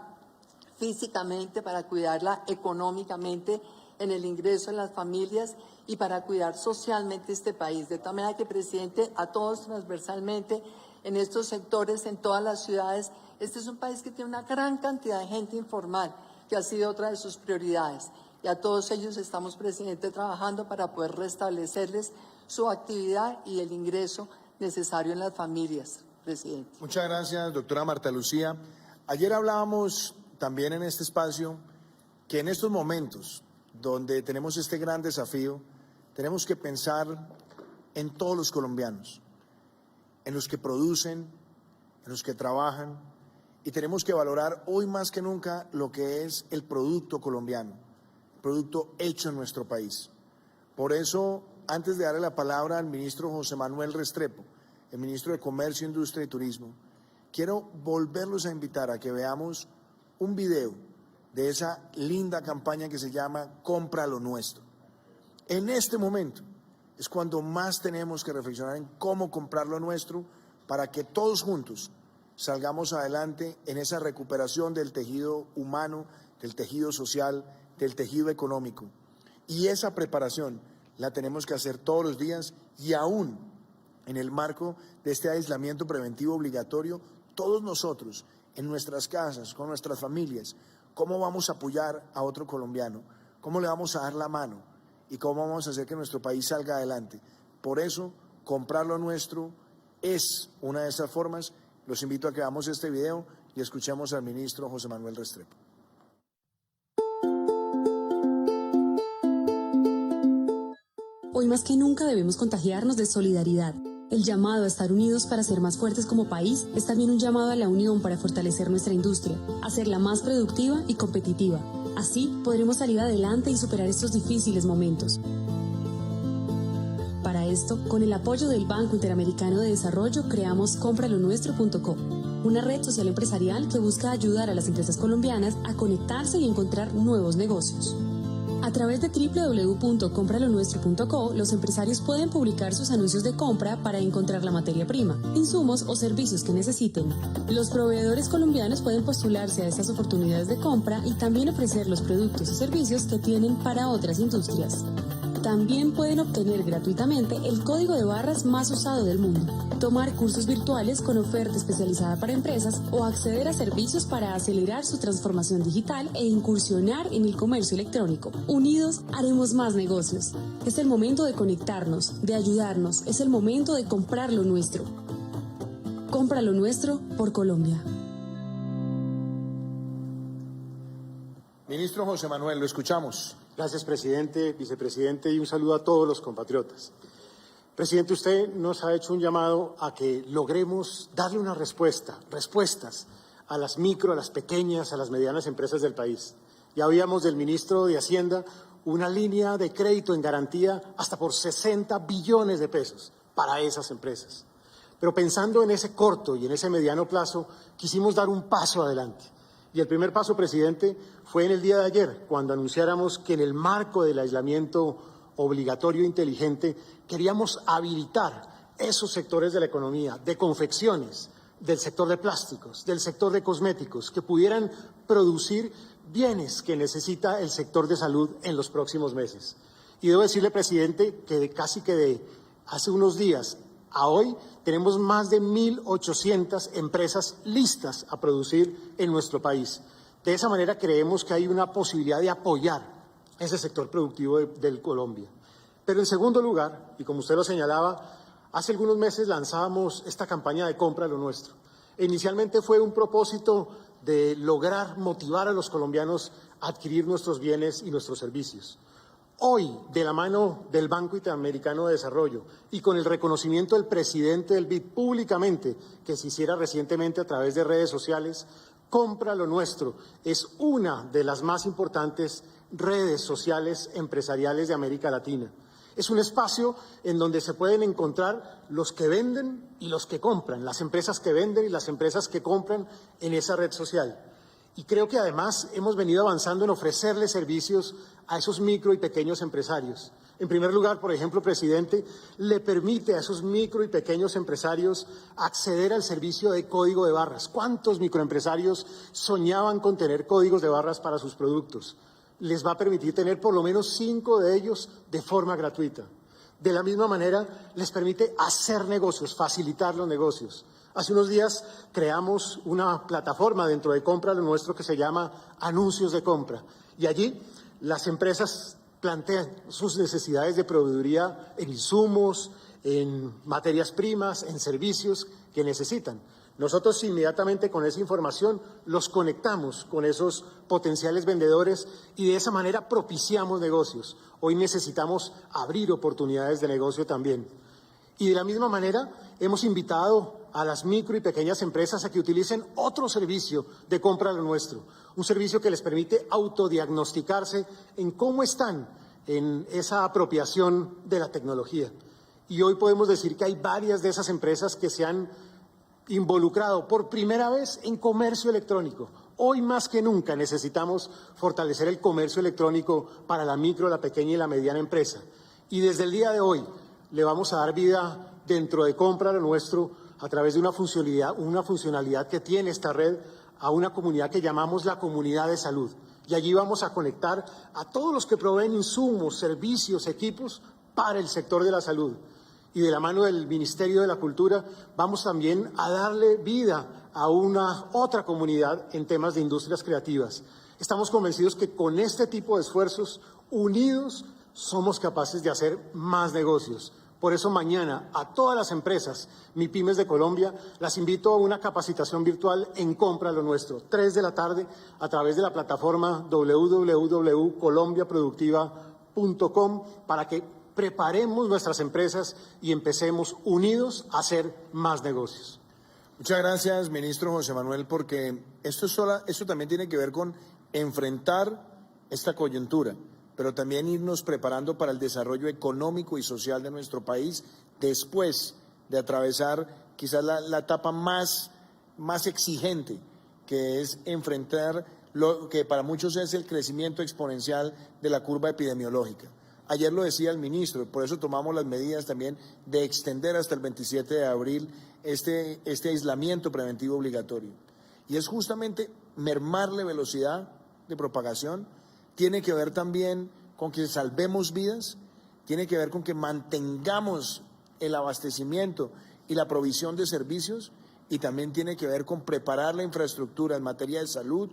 físicamente, para cuidarla económicamente, en el ingreso de las familias, y para cuidar socialmente este país. De tal manera que, presidente, a todos transversalmente, en estos sectores, en todas las ciudades, este es un país que tiene una gran cantidad de gente informal, que ha sido otra de sus prioridades. Y a todos ellos estamos, presidente, trabajando para poder restablecerles su actividad y el ingreso necesario en las familias, presidente. Muchas gracias, doctora Marta Lucía. Ayer hablábamos también en este espacio que en estos momentos donde tenemos este gran desafío, tenemos que pensar en todos los colombianos, en los que producen, en los que trabajan, y tenemos que valorar hoy más que nunca lo que es el producto colombiano, el producto hecho en nuestro país. Por eso, antes de darle la palabra al ministro José Manuel Restrepo, el ministro de Comercio, Industria y Turismo, quiero volverlos a invitar a que veamos un video de esa linda campaña que se llama Compra lo Nuestro. En este momento es cuando más tenemos que reflexionar en cómo comprar lo nuestro para que todos juntos salgamos adelante en esa recuperación del tejido humano, del tejido social, del tejido económico. Y esa preparación la tenemos que hacer todos los días, y aún en el marco de este aislamiento preventivo obligatorio, todos nosotros en nuestras casas, con nuestras familias, ¿cómo vamos a apoyar a otro colombiano? ¿Cómo le vamos a dar la mano? ¿Y cómo vamos a hacer que nuestro país salga adelante? Por eso, comprar lo nuestro es una de esas formas. Los invito a que veamos este video y escuchemos al ministro José Manuel Restrepo. Hoy más que nunca debemos contagiarnos de solidaridad. El llamado a estar unidos para ser más fuertes como país es también un llamado a la unión para fortalecer nuestra industria, hacerla más productiva y competitiva. Así podremos salir adelante y superar estos difíciles momentos. Para esto, con el apoyo del Banco Interamericano de Desarrollo, creamos compralonuestro.co, una red social empresarial que busca ayudar a las empresas colombianas a conectarse y encontrar nuevos negocios. A través de www.compralonuestro.co, los empresarios pueden publicar sus anuncios de compra para encontrar la materia prima, insumos o servicios que necesiten. Los proveedores colombianos pueden postularse a estas oportunidades de compra y también ofrecer los productos y servicios que tienen para otras industrias. También pueden obtener gratuitamente el código de barras más usado del mundo, tomar cursos virtuales con oferta especializada para empresas o acceder a servicios para acelerar su transformación digital e incursionar en el comercio electrónico. Unidos haremos más negocios. Es el momento de conectarnos, de ayudarnos, es el momento de comprar lo nuestro. Compra lo nuestro por Colombia. Ministro José Manuel, lo escuchamos. Gracias, presidente, vicepresidente, y un saludo a todos los compatriotas. Presidente, usted nos ha hecho un llamado a que logremos darle una respuestas a las micro, a las pequeñas, a las medianas empresas del país. Ya oíamos del ministro de Hacienda una línea de crédito en garantía hasta por 60 billones de pesos para esas empresas. Pero pensando en ese corto y en ese mediano plazo, quisimos dar un paso adelante. Y el primer paso, presidente, fue en el día de ayer, cuando anunciáramos que en el marco del aislamiento obligatorio inteligente queríamos habilitar esos sectores de la economía, de confecciones, del sector de plásticos, del sector de cosméticos, que pudieran producir bienes que necesita el sector de salud en los próximos meses. Y debo decirle, presidente, que casi que de hace unos días a hoy tenemos más de 1.800 empresas listas a producir en nuestro país. De esa manera creemos que hay una posibilidad de apoyar ese sector productivo de Colombia. Pero en segundo lugar, y como usted lo señalaba, hace algunos meses lanzábamos esta campaña de compra lo nuestro. Inicialmente fue un propósito de lograr motivar a los colombianos a adquirir nuestros bienes y nuestros servicios. Hoy, de la mano del Banco Interamericano de Desarrollo y con el reconocimiento del presidente del BID públicamente, que se hiciera recientemente a través de redes sociales, Compra lo Nuestro es una de las más importantes redes sociales empresariales de América Latina. Es un espacio en donde se pueden encontrar los que venden y los que compran, las empresas que venden y las empresas que compran en esa red social. Y creo que además hemos venido avanzando en ofrecerles servicios a esos micro y pequeños empresarios. En primer lugar, por ejemplo, presidente, le permite a esos micro y pequeños empresarios acceder al servicio de código de barras. ¿Cuántos microempresarios soñaban con tener códigos de barras para sus productos? Les va a permitir tener por lo menos 5 de ellos de forma gratuita. De la misma manera, les permite hacer negocios, facilitar los negocios. Hace unos días creamos una plataforma dentro de Compra lo Nuestro que se llama Anuncios de Compra. Y allí las empresas plantean sus necesidades de proveeduría en insumos, en materias primas, en servicios que necesitan. Nosotros inmediatamente con esa información los conectamos con esos potenciales vendedores y de esa manera propiciamos negocios. Hoy necesitamos abrir oportunidades de negocio también. Y de la misma manera hemos invitado a las micro y pequeñas empresas a que utilicen otro servicio de Compra lo Nuestro, un servicio que les permite autodiagnosticarse en cómo están en esa apropiación de la tecnología. Y hoy podemos decir que hay varias de esas empresas que se han involucrado por primera vez en comercio electrónico. Hoy más que nunca necesitamos fortalecer el comercio electrónico para la micro, la pequeña y la mediana empresa. Y desde el día de hoy le vamos a dar vida dentro de Compra lo Nuestro a través de una funcionalidad que tiene esta red a una comunidad que llamamos la comunidad de salud. Y allí vamos a conectar a todos los que proveen insumos, servicios, equipos para el sector de la salud. Y de la mano del Ministerio de la Cultura vamos también a darle vida a una otra comunidad en temas de industrias creativas. Estamos convencidos que con este tipo de esfuerzos unidos somos capaces de hacer más negocios. Por eso mañana a todas las empresas MIPYMES de Colombia las invito a una capacitación virtual en Compra lo Nuestro, 3 de la tarde, a través de la plataforma www.colombiaproductiva.com para que preparemos nuestras empresas y empecemos unidos a hacer más negocios. Muchas gracias, ministro José Manuel, porque esto también tiene que ver con enfrentar esta coyuntura, pero también irnos preparando para el desarrollo económico y social de nuestro país después de atravesar quizás la etapa más exigente, que es enfrentar lo que para muchos es el crecimiento exponencial de la curva epidemiológica. Ayer lo decía el ministro, por eso tomamos las medidas también de extender hasta el 27 de abril este aislamiento preventivo obligatorio. Y es justamente mermarle velocidad de propagación, tiene que ver también con que salvemos vidas, tiene que ver con que mantengamos el abastecimiento y la provisión de servicios, y también tiene que ver con preparar la infraestructura en materia de salud,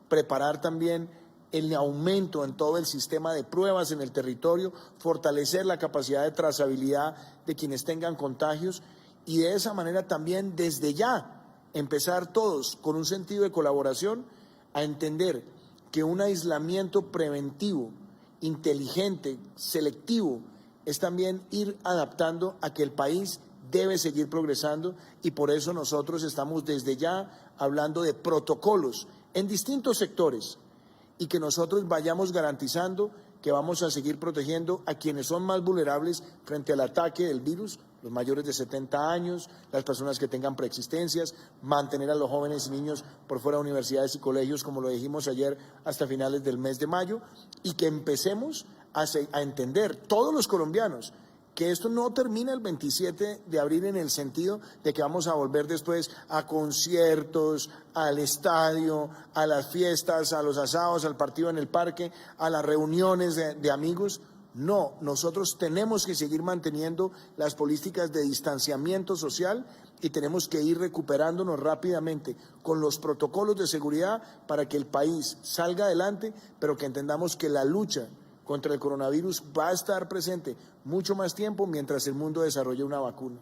preparar también el aumento en todo el sistema de pruebas en el territorio, fortalecer la capacidad de trazabilidad de quienes tengan contagios, y de esa manera también desde ya empezar todos con un sentido de colaboración a entender que un aislamiento preventivo, inteligente, selectivo, es también ir adaptando a que el país debe seguir progresando, y por eso nosotros estamos desde ya hablando de protocolos en distintos sectores, y que nosotros vayamos garantizando que vamos a seguir protegiendo a quienes son más vulnerables frente al ataque del virus, los mayores de 70 años, las personas que tengan preexistencias, mantener a los jóvenes y niños por fuera de universidades y colegios, como lo dijimos ayer, hasta finales del mes de mayo, y que empecemos a entender todos los colombianos que esto no termina el 27 de abril en el sentido de que vamos a volver después a conciertos, al estadio, a las fiestas, a los asados, al partido en el parque, a las reuniones de amigos. No, nosotros tenemos que seguir manteniendo las políticas de distanciamiento social y tenemos que ir recuperándonos rápidamente con los protocolos de seguridad para que el país salga adelante, pero que entendamos que la lucha contra el coronavirus va a estar presente mucho más tiempo mientras el mundo desarrolle una vacuna.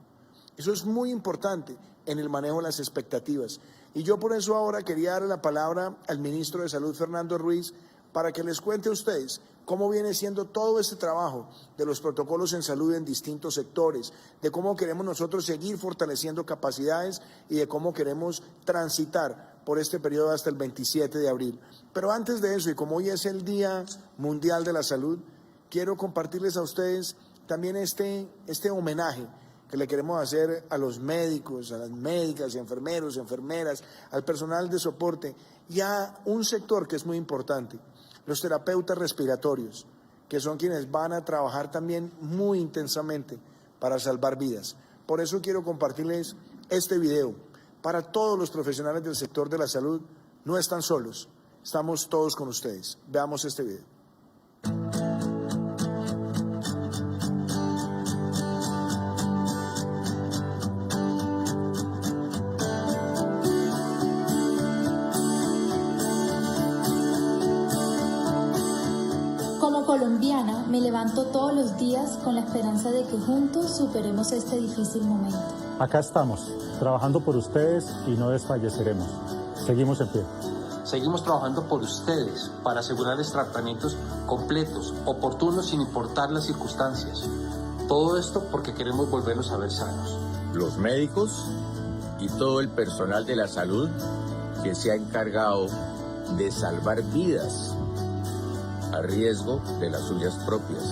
Eso es muy importante en el manejo de las expectativas. Y yo por eso ahora quería darle la palabra al ministro de Salud, Fernando Ruiz, para que les cuente a ustedes cómo viene siendo todo este trabajo de los protocolos en salud en distintos sectores, de cómo queremos nosotros seguir fortaleciendo capacidades y de cómo queremos transitar por este periodo hasta el 27 de abril. Pero antes de eso, y como hoy es el Día Mundial de la Salud, quiero compartirles a ustedes también este homenaje que le queremos hacer a los médicos, a las médicas, enfermeros, enfermeras, al personal de soporte y a un sector que es muy importante, los terapeutas respiratorios, que son quienes van a trabajar también muy intensamente para salvar vidas. Por eso quiero compartirles este video. Para todos los profesionales del sector de la salud, no están solos, estamos todos con ustedes. Veamos este video. Como colombiana, me levanto todos los días con la esperanza de que juntos superemos este difícil momento. Acá estamos, trabajando por ustedes y no desfalleceremos. Seguimos en pie. Seguimos trabajando por ustedes para asegurarles tratamientos completos, oportunos, sin importar las circunstancias. Todo esto porque queremos volverlos a ver sanos. Los médicos y todo el personal de la salud que se ha encargado de salvar vidas a riesgo de las suyas propias.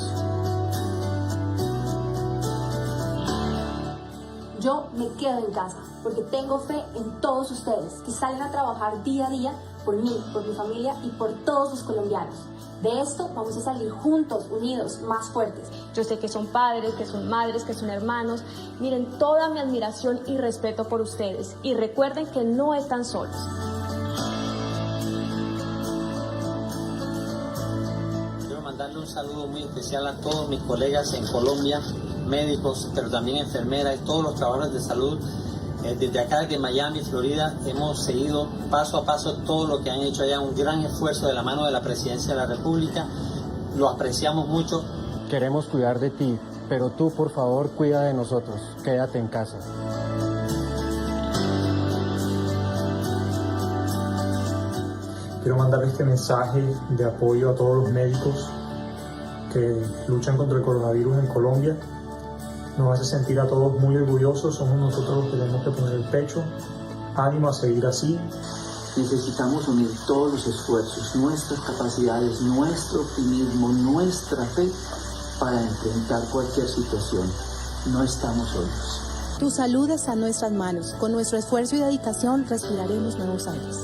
Yo me quedo en casa porque tengo fe en todos ustedes que salen a trabajar día a día por mí, por mi familia y por todos los colombianos. De esto vamos a salir juntos, unidos, más fuertes. Yo sé que son padres, que son madres, que son hermanos. Miren, toda mi admiración y respeto por ustedes. Y recuerden que no están solos. Quiero mandarle un saludo muy especial a todos mis colegas en Colombia, médicos, pero también enfermeras y todos los trabajadores de salud. Desde acá, desde Miami, Florida, hemos seguido paso a paso todo lo que han hecho allá, un gran esfuerzo de la mano de la Presidencia de la República. Lo apreciamos mucho. Queremos cuidar de ti, pero tú, por favor, cuida de nosotros. Quédate en casa. Quiero mandar este mensaje de apoyo a todos los médicos que luchan contra el coronavirus en Colombia. Nos hace sentir a todos muy orgullosos, somos nosotros los que tenemos que poner el pecho. Ánimo a seguir así. Necesitamos unir todos los esfuerzos, nuestras capacidades, nuestro optimismo, nuestra fe para enfrentar cualquier situación. No estamos solos. Tu salud está en nuestras manos. Con nuestro esfuerzo y dedicación respiraremos nuevos aires.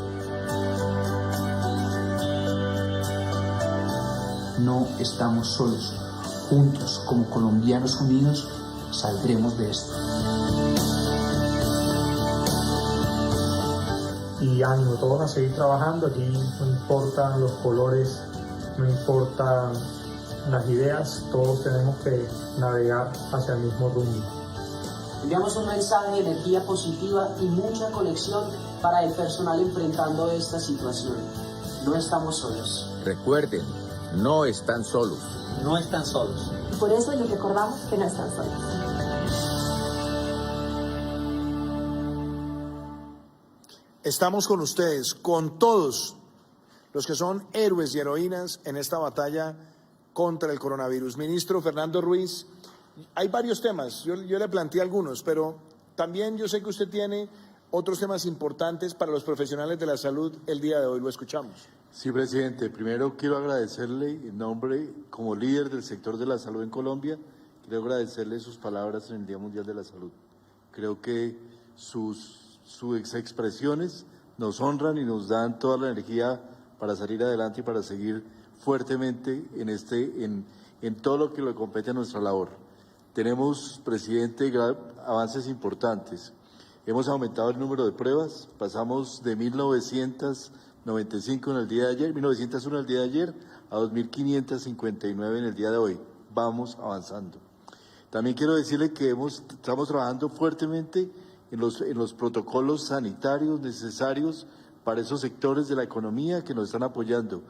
No estamos solos. Juntos, como colombianos unidos, saldremos de esto. Y ánimo, todos a seguir trabajando. Aquí no importan los colores, no importa las ideas, todos tenemos que navegar hacia el mismo rumbo. Enviamos un mensaje de energía positiva y mucha conexión para el personal enfrentando esta situación. No estamos solos. Recuerden, no están solos. No están solos. Y por eso les recordamos que no están solos. Estamos con ustedes, con todos los que son héroes y heroínas en esta batalla contra el coronavirus. Ministro Fernando Ruiz, hay varios temas, yo le planteé algunos, pero también yo sé que usted tiene otros temas importantes para los profesionales de la salud el día de hoy. Lo escuchamos. Sí, presidente. Primero quiero agradecerle en nombre, como líder del sector de la salud en Colombia, quiero agradecerle sus palabras en el Día Mundial de la Salud. Creo que sus expresiones nos honran y nos dan toda la energía para salir adelante y para seguir fuertemente en todo lo que le compete a nuestra labor. Tenemos, presidente, avances importantes. Hemos aumentado el número de pruebas, pasamos de 1995 en el día de ayer, 1901 en el día de ayer, a 2559 en el día de hoy. Vamos avanzando. También quiero decirle que estamos trabajando fuertemente en los protocolos sanitarios necesarios para esos sectores de la economía que nos están apoyando.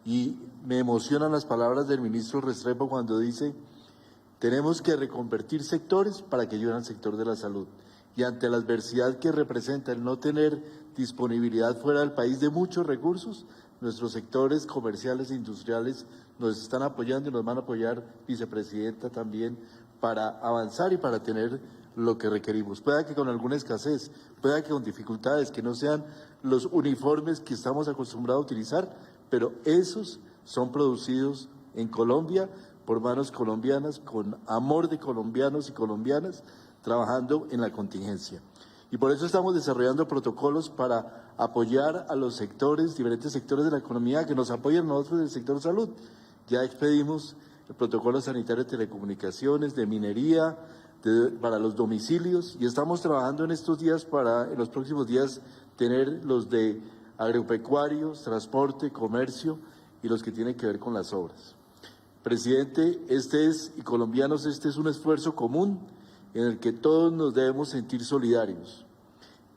Y me emocionan las palabras del ministro Restrepo cuando dice: tenemos que reconvertir sectores para que ayuden al sector de la salud. Y ante la adversidad que representa el no tener disponibilidad fuera del país de muchos recursos, nuestros sectores comerciales e industriales nos están apoyando y nos van a apoyar, vicepresidenta, también para avanzar y para tener lo que requerimos. Pueda que con alguna escasez, pueda que con dificultades, que no sean los uniformes que estamos acostumbrados a utilizar, pero esos son producidos en Colombia por manos colombianas, con amor de colombianos y colombianas, trabajando en la contingencia. Y por eso estamos desarrollando protocolos para apoyar a los sectores, diferentes sectores de la economía que nos apoyan nosotros del sector salud. Ya expedimos el protocolo sanitario de telecomunicaciones, de minería, para los domicilios, y estamos trabajando en estos días en los próximos días tener los de agropecuarios, transporte, comercio y los que tienen que ver con las obras. Presidente, y colombianos, este es un esfuerzo común en el que todos nos debemos sentir solidarios.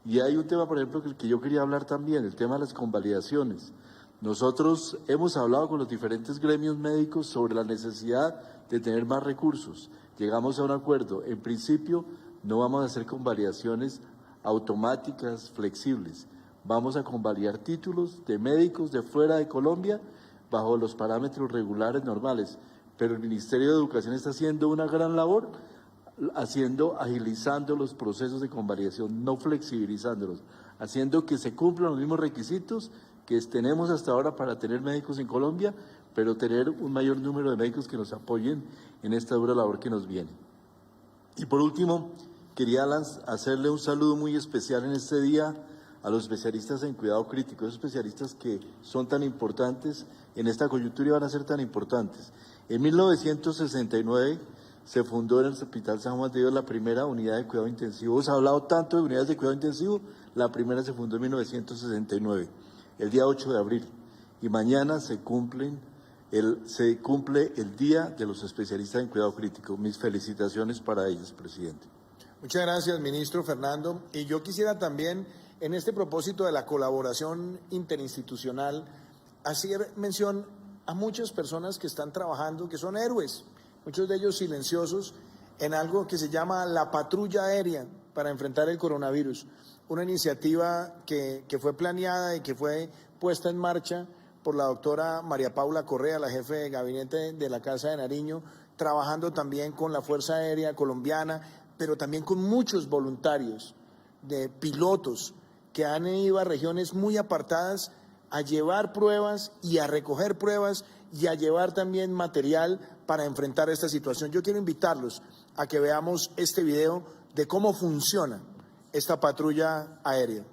Y hay un tema, por ejemplo, que yo quería hablar también, el tema de las convalidaciones. Nosotros hemos hablado con los diferentes gremios médicos sobre la necesidad de tener más recursos. Llegamos a un acuerdo. En principio, no vamos a hacer convalidaciones automáticas, flexibles. Vamos a convalidar títulos de médicos de fuera de Colombia bajo los parámetros regulares normales. Pero el Ministerio de Educación está haciendo una gran labor, agilizando los procesos de convalidación, no flexibilizándolos, haciendo que se cumplan los mismos requisitos que tenemos hasta ahora para tener médicos en Colombia, pero tener un mayor número de médicos que nos apoyen en esta dura labor que nos viene. Y por último, quería hacerle un saludo muy especial en este día a los especialistas en cuidado crítico, esos especialistas que son tan importantes en esta coyuntura y van a ser tan importantes. En 1969 se fundó en el Hospital San Juan de Dios la primera unidad de cuidado intensivo. Hemos hablado tanto de unidades de cuidado intensivo, la primera se fundó en 1969, el día 8 de abril, y mañana se cumple el Día de los Especialistas en Cuidado Crítico. Mis felicitaciones para ellos, presidente. Muchas gracias, ministro Fernando. Y yo quisiera también, en este propósito de la colaboración interinstitucional, hacer mención a muchas personas que están trabajando, que son héroes, muchos de ellos silenciosos, en algo que se llama la patrulla aérea para enfrentar el coronavirus. Una iniciativa que fue planeada y que fue puesta en marcha por la doctora María Paula Correa, la jefe de gabinete de la Casa de Nariño, trabajando también con la Fuerza Aérea Colombiana, pero también con muchos voluntarios, de pilotos que han ido a regiones muy apartadas a llevar pruebas y a recoger pruebas y a llevar también material para enfrentar esta situación. Yo quiero invitarlos a que veamos este video de cómo funciona esta patrulla aérea.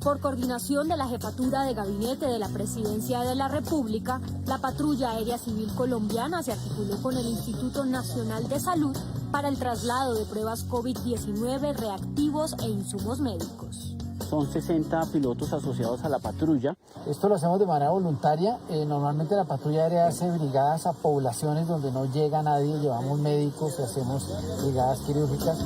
Por coordinación de la Jefatura de Gabinete de la Presidencia de la República, la Patrulla Aérea Civil Colombiana se articuló con el Instituto Nacional de Salud para el traslado de pruebas COVID-19, reactivos e insumos médicos. son 60 pilotos asociados a la patrulla. Esto lo hacemos de manera voluntaria. Normalmente la patrulla aérea hace brigadas a poblaciones donde no llega nadie, llevamos médicos y hacemos brigadas quirúrgicas.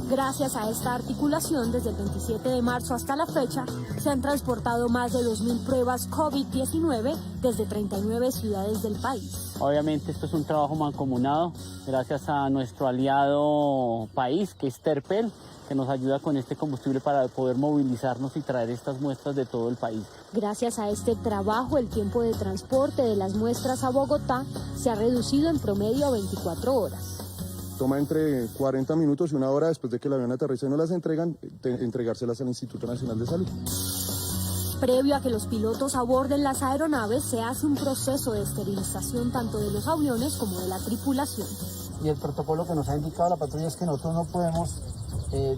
Gracias a esta articulación, desde el 27 de marzo hasta la fecha, se han transportado más de 2.000 pruebas COVID-19 desde 39 ciudades del país. Obviamente esto es un trabajo mancomunado, gracias a nuestro aliado país, que es Terpel, que nos ayuda con este combustible para poder movilizarnos y traer estas muestras de todo el país. Gracias a este trabajo, el tiempo de transporte de las muestras a Bogotá se ha reducido en promedio a 24 horas. Toma entre 40 minutos y una hora después de que el avión aterriza y no las entregan, entregárselas al Instituto Nacional de Salud. Previo a que los pilotos aborden las aeronaves, se hace un proceso de esterilización tanto de los aviones como de la tripulación. Y el protocolo que nos ha indicado la patrulla es que nosotros no podemos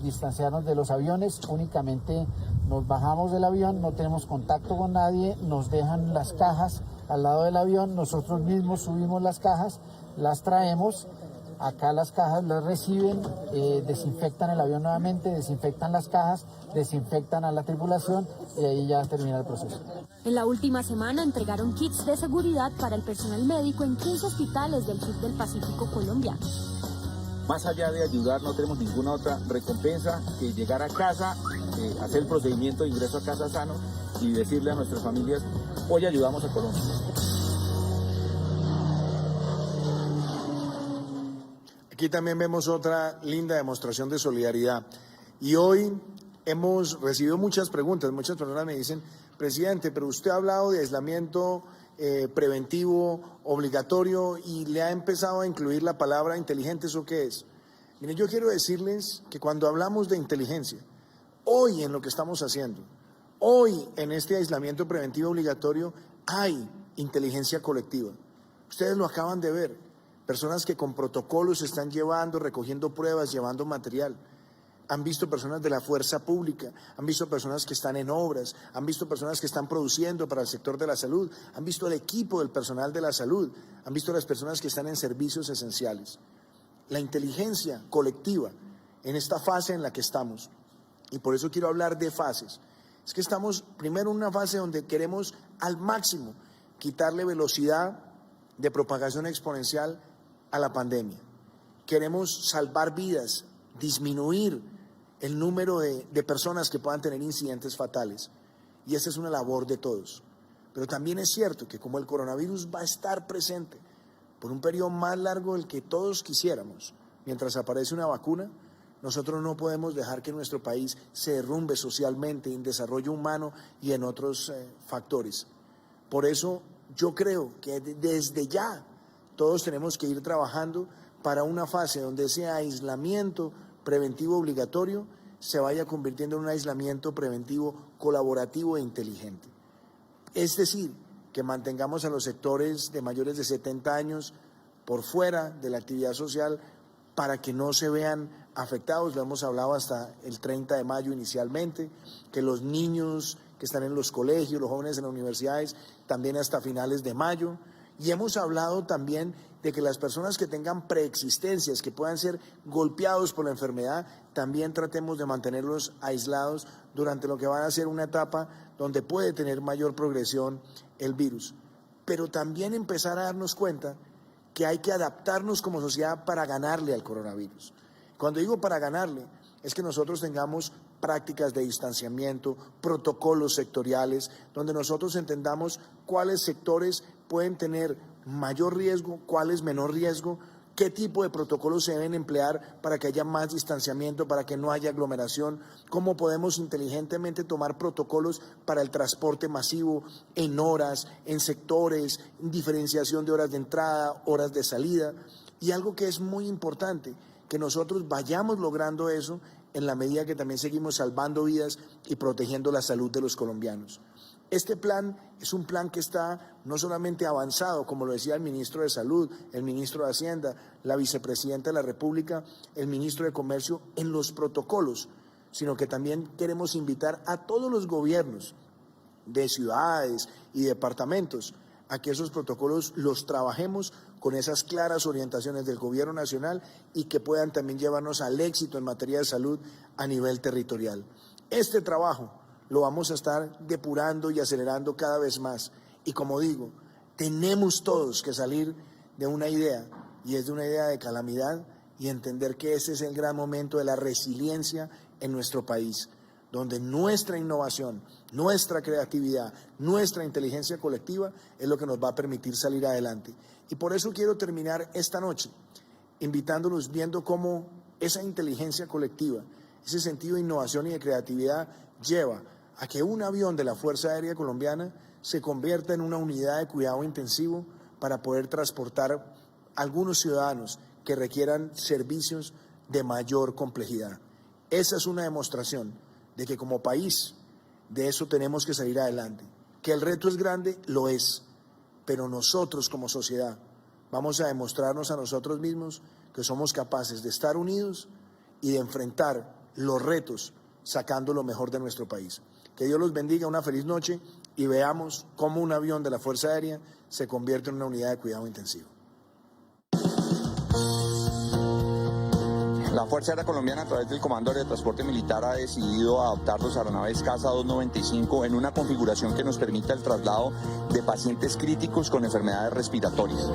distanciarnos de los aviones, únicamente nos bajamos del avión, no tenemos contacto con nadie, nos dejan las cajas al lado del avión, nosotros mismos subimos las cajas, las traemos. Acá las cajas las reciben, desinfectan el avión nuevamente, desinfectan las cajas, desinfectan a la tripulación y ahí ya termina el proceso. En la última semana entregaron kits de seguridad para el personal médico en 15 hospitales del sur del Pacífico colombiano. Más allá de ayudar, no tenemos ninguna otra recompensa que llegar a casa, hacer el procedimiento de ingreso a casa sano y decirle a nuestras familias, hoy ayudamos a Colombia. Aquí también vemos otra linda demostración de solidaridad. Y hoy hemos recibido muchas preguntas. Muchas personas me dicen, presidente, pero usted ha hablado de aislamiento preventivo, obligatorio, y le ha empezado a incluir la palabra inteligente. ¿Eso qué es? Miren, yo quiero decirles que cuando hablamos de inteligencia, hoy en lo que estamos haciendo, hoy en este aislamiento preventivo obligatorio, hay inteligencia colectiva. Ustedes lo acaban de ver. Personas que con protocolos están llevando, recogiendo pruebas, llevando material. Han visto personas de la fuerza pública, han visto personas que están en obras, han visto personas que están produciendo para el sector de la salud, han visto el equipo del personal de la salud, han visto las personas que están en servicios esenciales. La inteligencia colectiva en esta fase en la que estamos, y por eso quiero hablar de fases, es que estamos primero en una fase donde queremos al máximo quitarle velocidad de propagación exponencial a la pandemia. Queremos salvar vidas, disminuir el número de personas que puedan tener incidentes fatales. Y esa es una labor de todos. Pero también es cierto que como el coronavirus va a estar presente por un periodo más largo del que todos quisiéramos, mientras aparece una vacuna, nosotros no podemos dejar que nuestro país se derrumbe socialmente en desarrollo humano y en otros factores. Por eso yo creo que desde ya todos tenemos que ir trabajando para una fase donde ese aislamiento preventivo obligatorio se vaya convirtiendo en un aislamiento preventivo colaborativo e inteligente. Es decir, que mantengamos a los sectores de mayores de 70 años por fuera de la actividad social para que no se vean afectados. Lo hemos hablado hasta el 30 de mayo inicialmente, que los niños que están en los colegios, los jóvenes en las universidades, también hasta finales de mayo. Y hemos hablado también de que las personas que tengan preexistencias, que puedan ser golpeados por la enfermedad, también tratemos de mantenerlos aislados durante lo que va a ser una etapa donde puede tener mayor progresión el virus. Pero también empezar a darnos cuenta que hay que adaptarnos como sociedad para ganarle al coronavirus. Cuando digo para ganarle, es que nosotros tengamos prácticas de distanciamiento, protocolos sectoriales, donde nosotros entendamos cuáles sectores pueden tener mayor riesgo, cuáles menor riesgo, qué tipo de protocolos se deben emplear para que haya más distanciamiento, para que no haya aglomeración, cómo podemos inteligentemente tomar protocolos para el transporte masivo en horas, en sectores, diferenciación de horas de entrada, horas de salida. Y algo que es muy importante, que nosotros vayamos logrando eso en la medida que también seguimos salvando vidas y protegiendo la salud de los colombianos. Este plan es un plan que está no solamente avanzado, como lo decía el ministro de Salud, el ministro de Hacienda, la vicepresidenta de la República, el ministro de Comercio, en los protocolos, sino que también queremos invitar a todos los gobiernos de ciudades y departamentos a que esos protocolos los trabajemos con esas claras orientaciones del gobierno nacional y que puedan también llevarnos al éxito en materia de salud a nivel territorial. Este trabajo lo vamos a estar depurando y acelerando cada vez más. Y como digo, tenemos todos que salir de una idea, y es de una idea de calamidad, y entender que ese es el gran momento de la resiliencia en nuestro país, donde nuestra innovación, nuestra creatividad, nuestra inteligencia colectiva es lo que nos va a permitir salir adelante. Y por eso quiero terminar esta noche invitándolos, viendo cómo esa inteligencia colectiva, ese sentido de innovación y de creatividad lleva a que un avión de la Fuerza Aérea Colombiana se convierta en una unidad de cuidado intensivo para poder transportar a algunos ciudadanos que requieran servicios de mayor complejidad. Esa es una demostración de que como país de eso tenemos que salir adelante. Que el reto es grande, lo es, pero nosotros como sociedad vamos a demostrarnos a nosotros mismos que somos capaces de estar unidos y de enfrentar los retos sacando lo mejor de nuestro país. Que Dios los bendiga, una feliz noche y veamos cómo un avión de la Fuerza Aérea se convierte en una unidad de cuidado intensivo. La Fuerza Aérea Colombiana, a través del Comando de Transporte Militar, ha decidido adoptar los aeronaves CASA 295 en una configuración que nos permita el traslado de pacientes críticos con enfermedades respiratorias.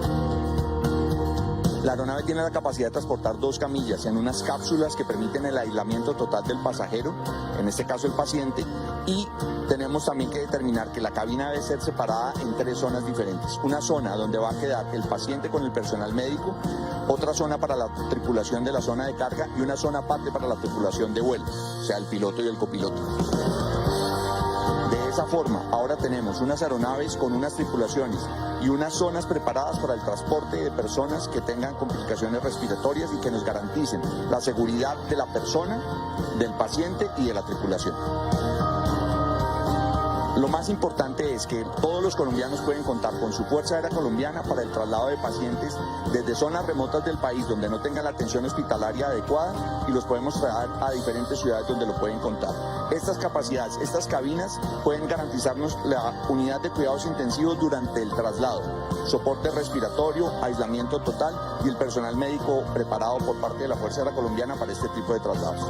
La aeronave tiene la capacidad de transportar 2 camillas en unas cápsulas que permiten el aislamiento total del pasajero, en este caso el paciente, y tenemos también que determinar que la cabina debe ser separada en 3 zonas diferentes. Una zona donde va a quedar el paciente con el personal médico, otra zona para la tripulación de la zona de carga y una zona aparte para la tripulación de vuelo, o sea, el piloto y el copiloto. De esa forma, ahora tenemos unas aeronaves con unas tripulaciones y unas zonas preparadas para el transporte de personas que tengan complicaciones respiratorias y que nos garanticen la seguridad de la persona, del paciente y de la tripulación. Lo más importante es que todos los colombianos pueden contar con su Fuerza Aérea Colombiana para el traslado de pacientes desde zonas remotas del país donde no tengan la atención hospitalaria adecuada y los podemos traer a diferentes ciudades donde lo pueden contar. Estas capacidades, estas cabinas pueden garantizarnos la unidad de cuidados intensivos durante el traslado, soporte respiratorio, aislamiento total y el personal médico preparado por parte de la Fuerza Aérea Colombiana para este tipo de traslados.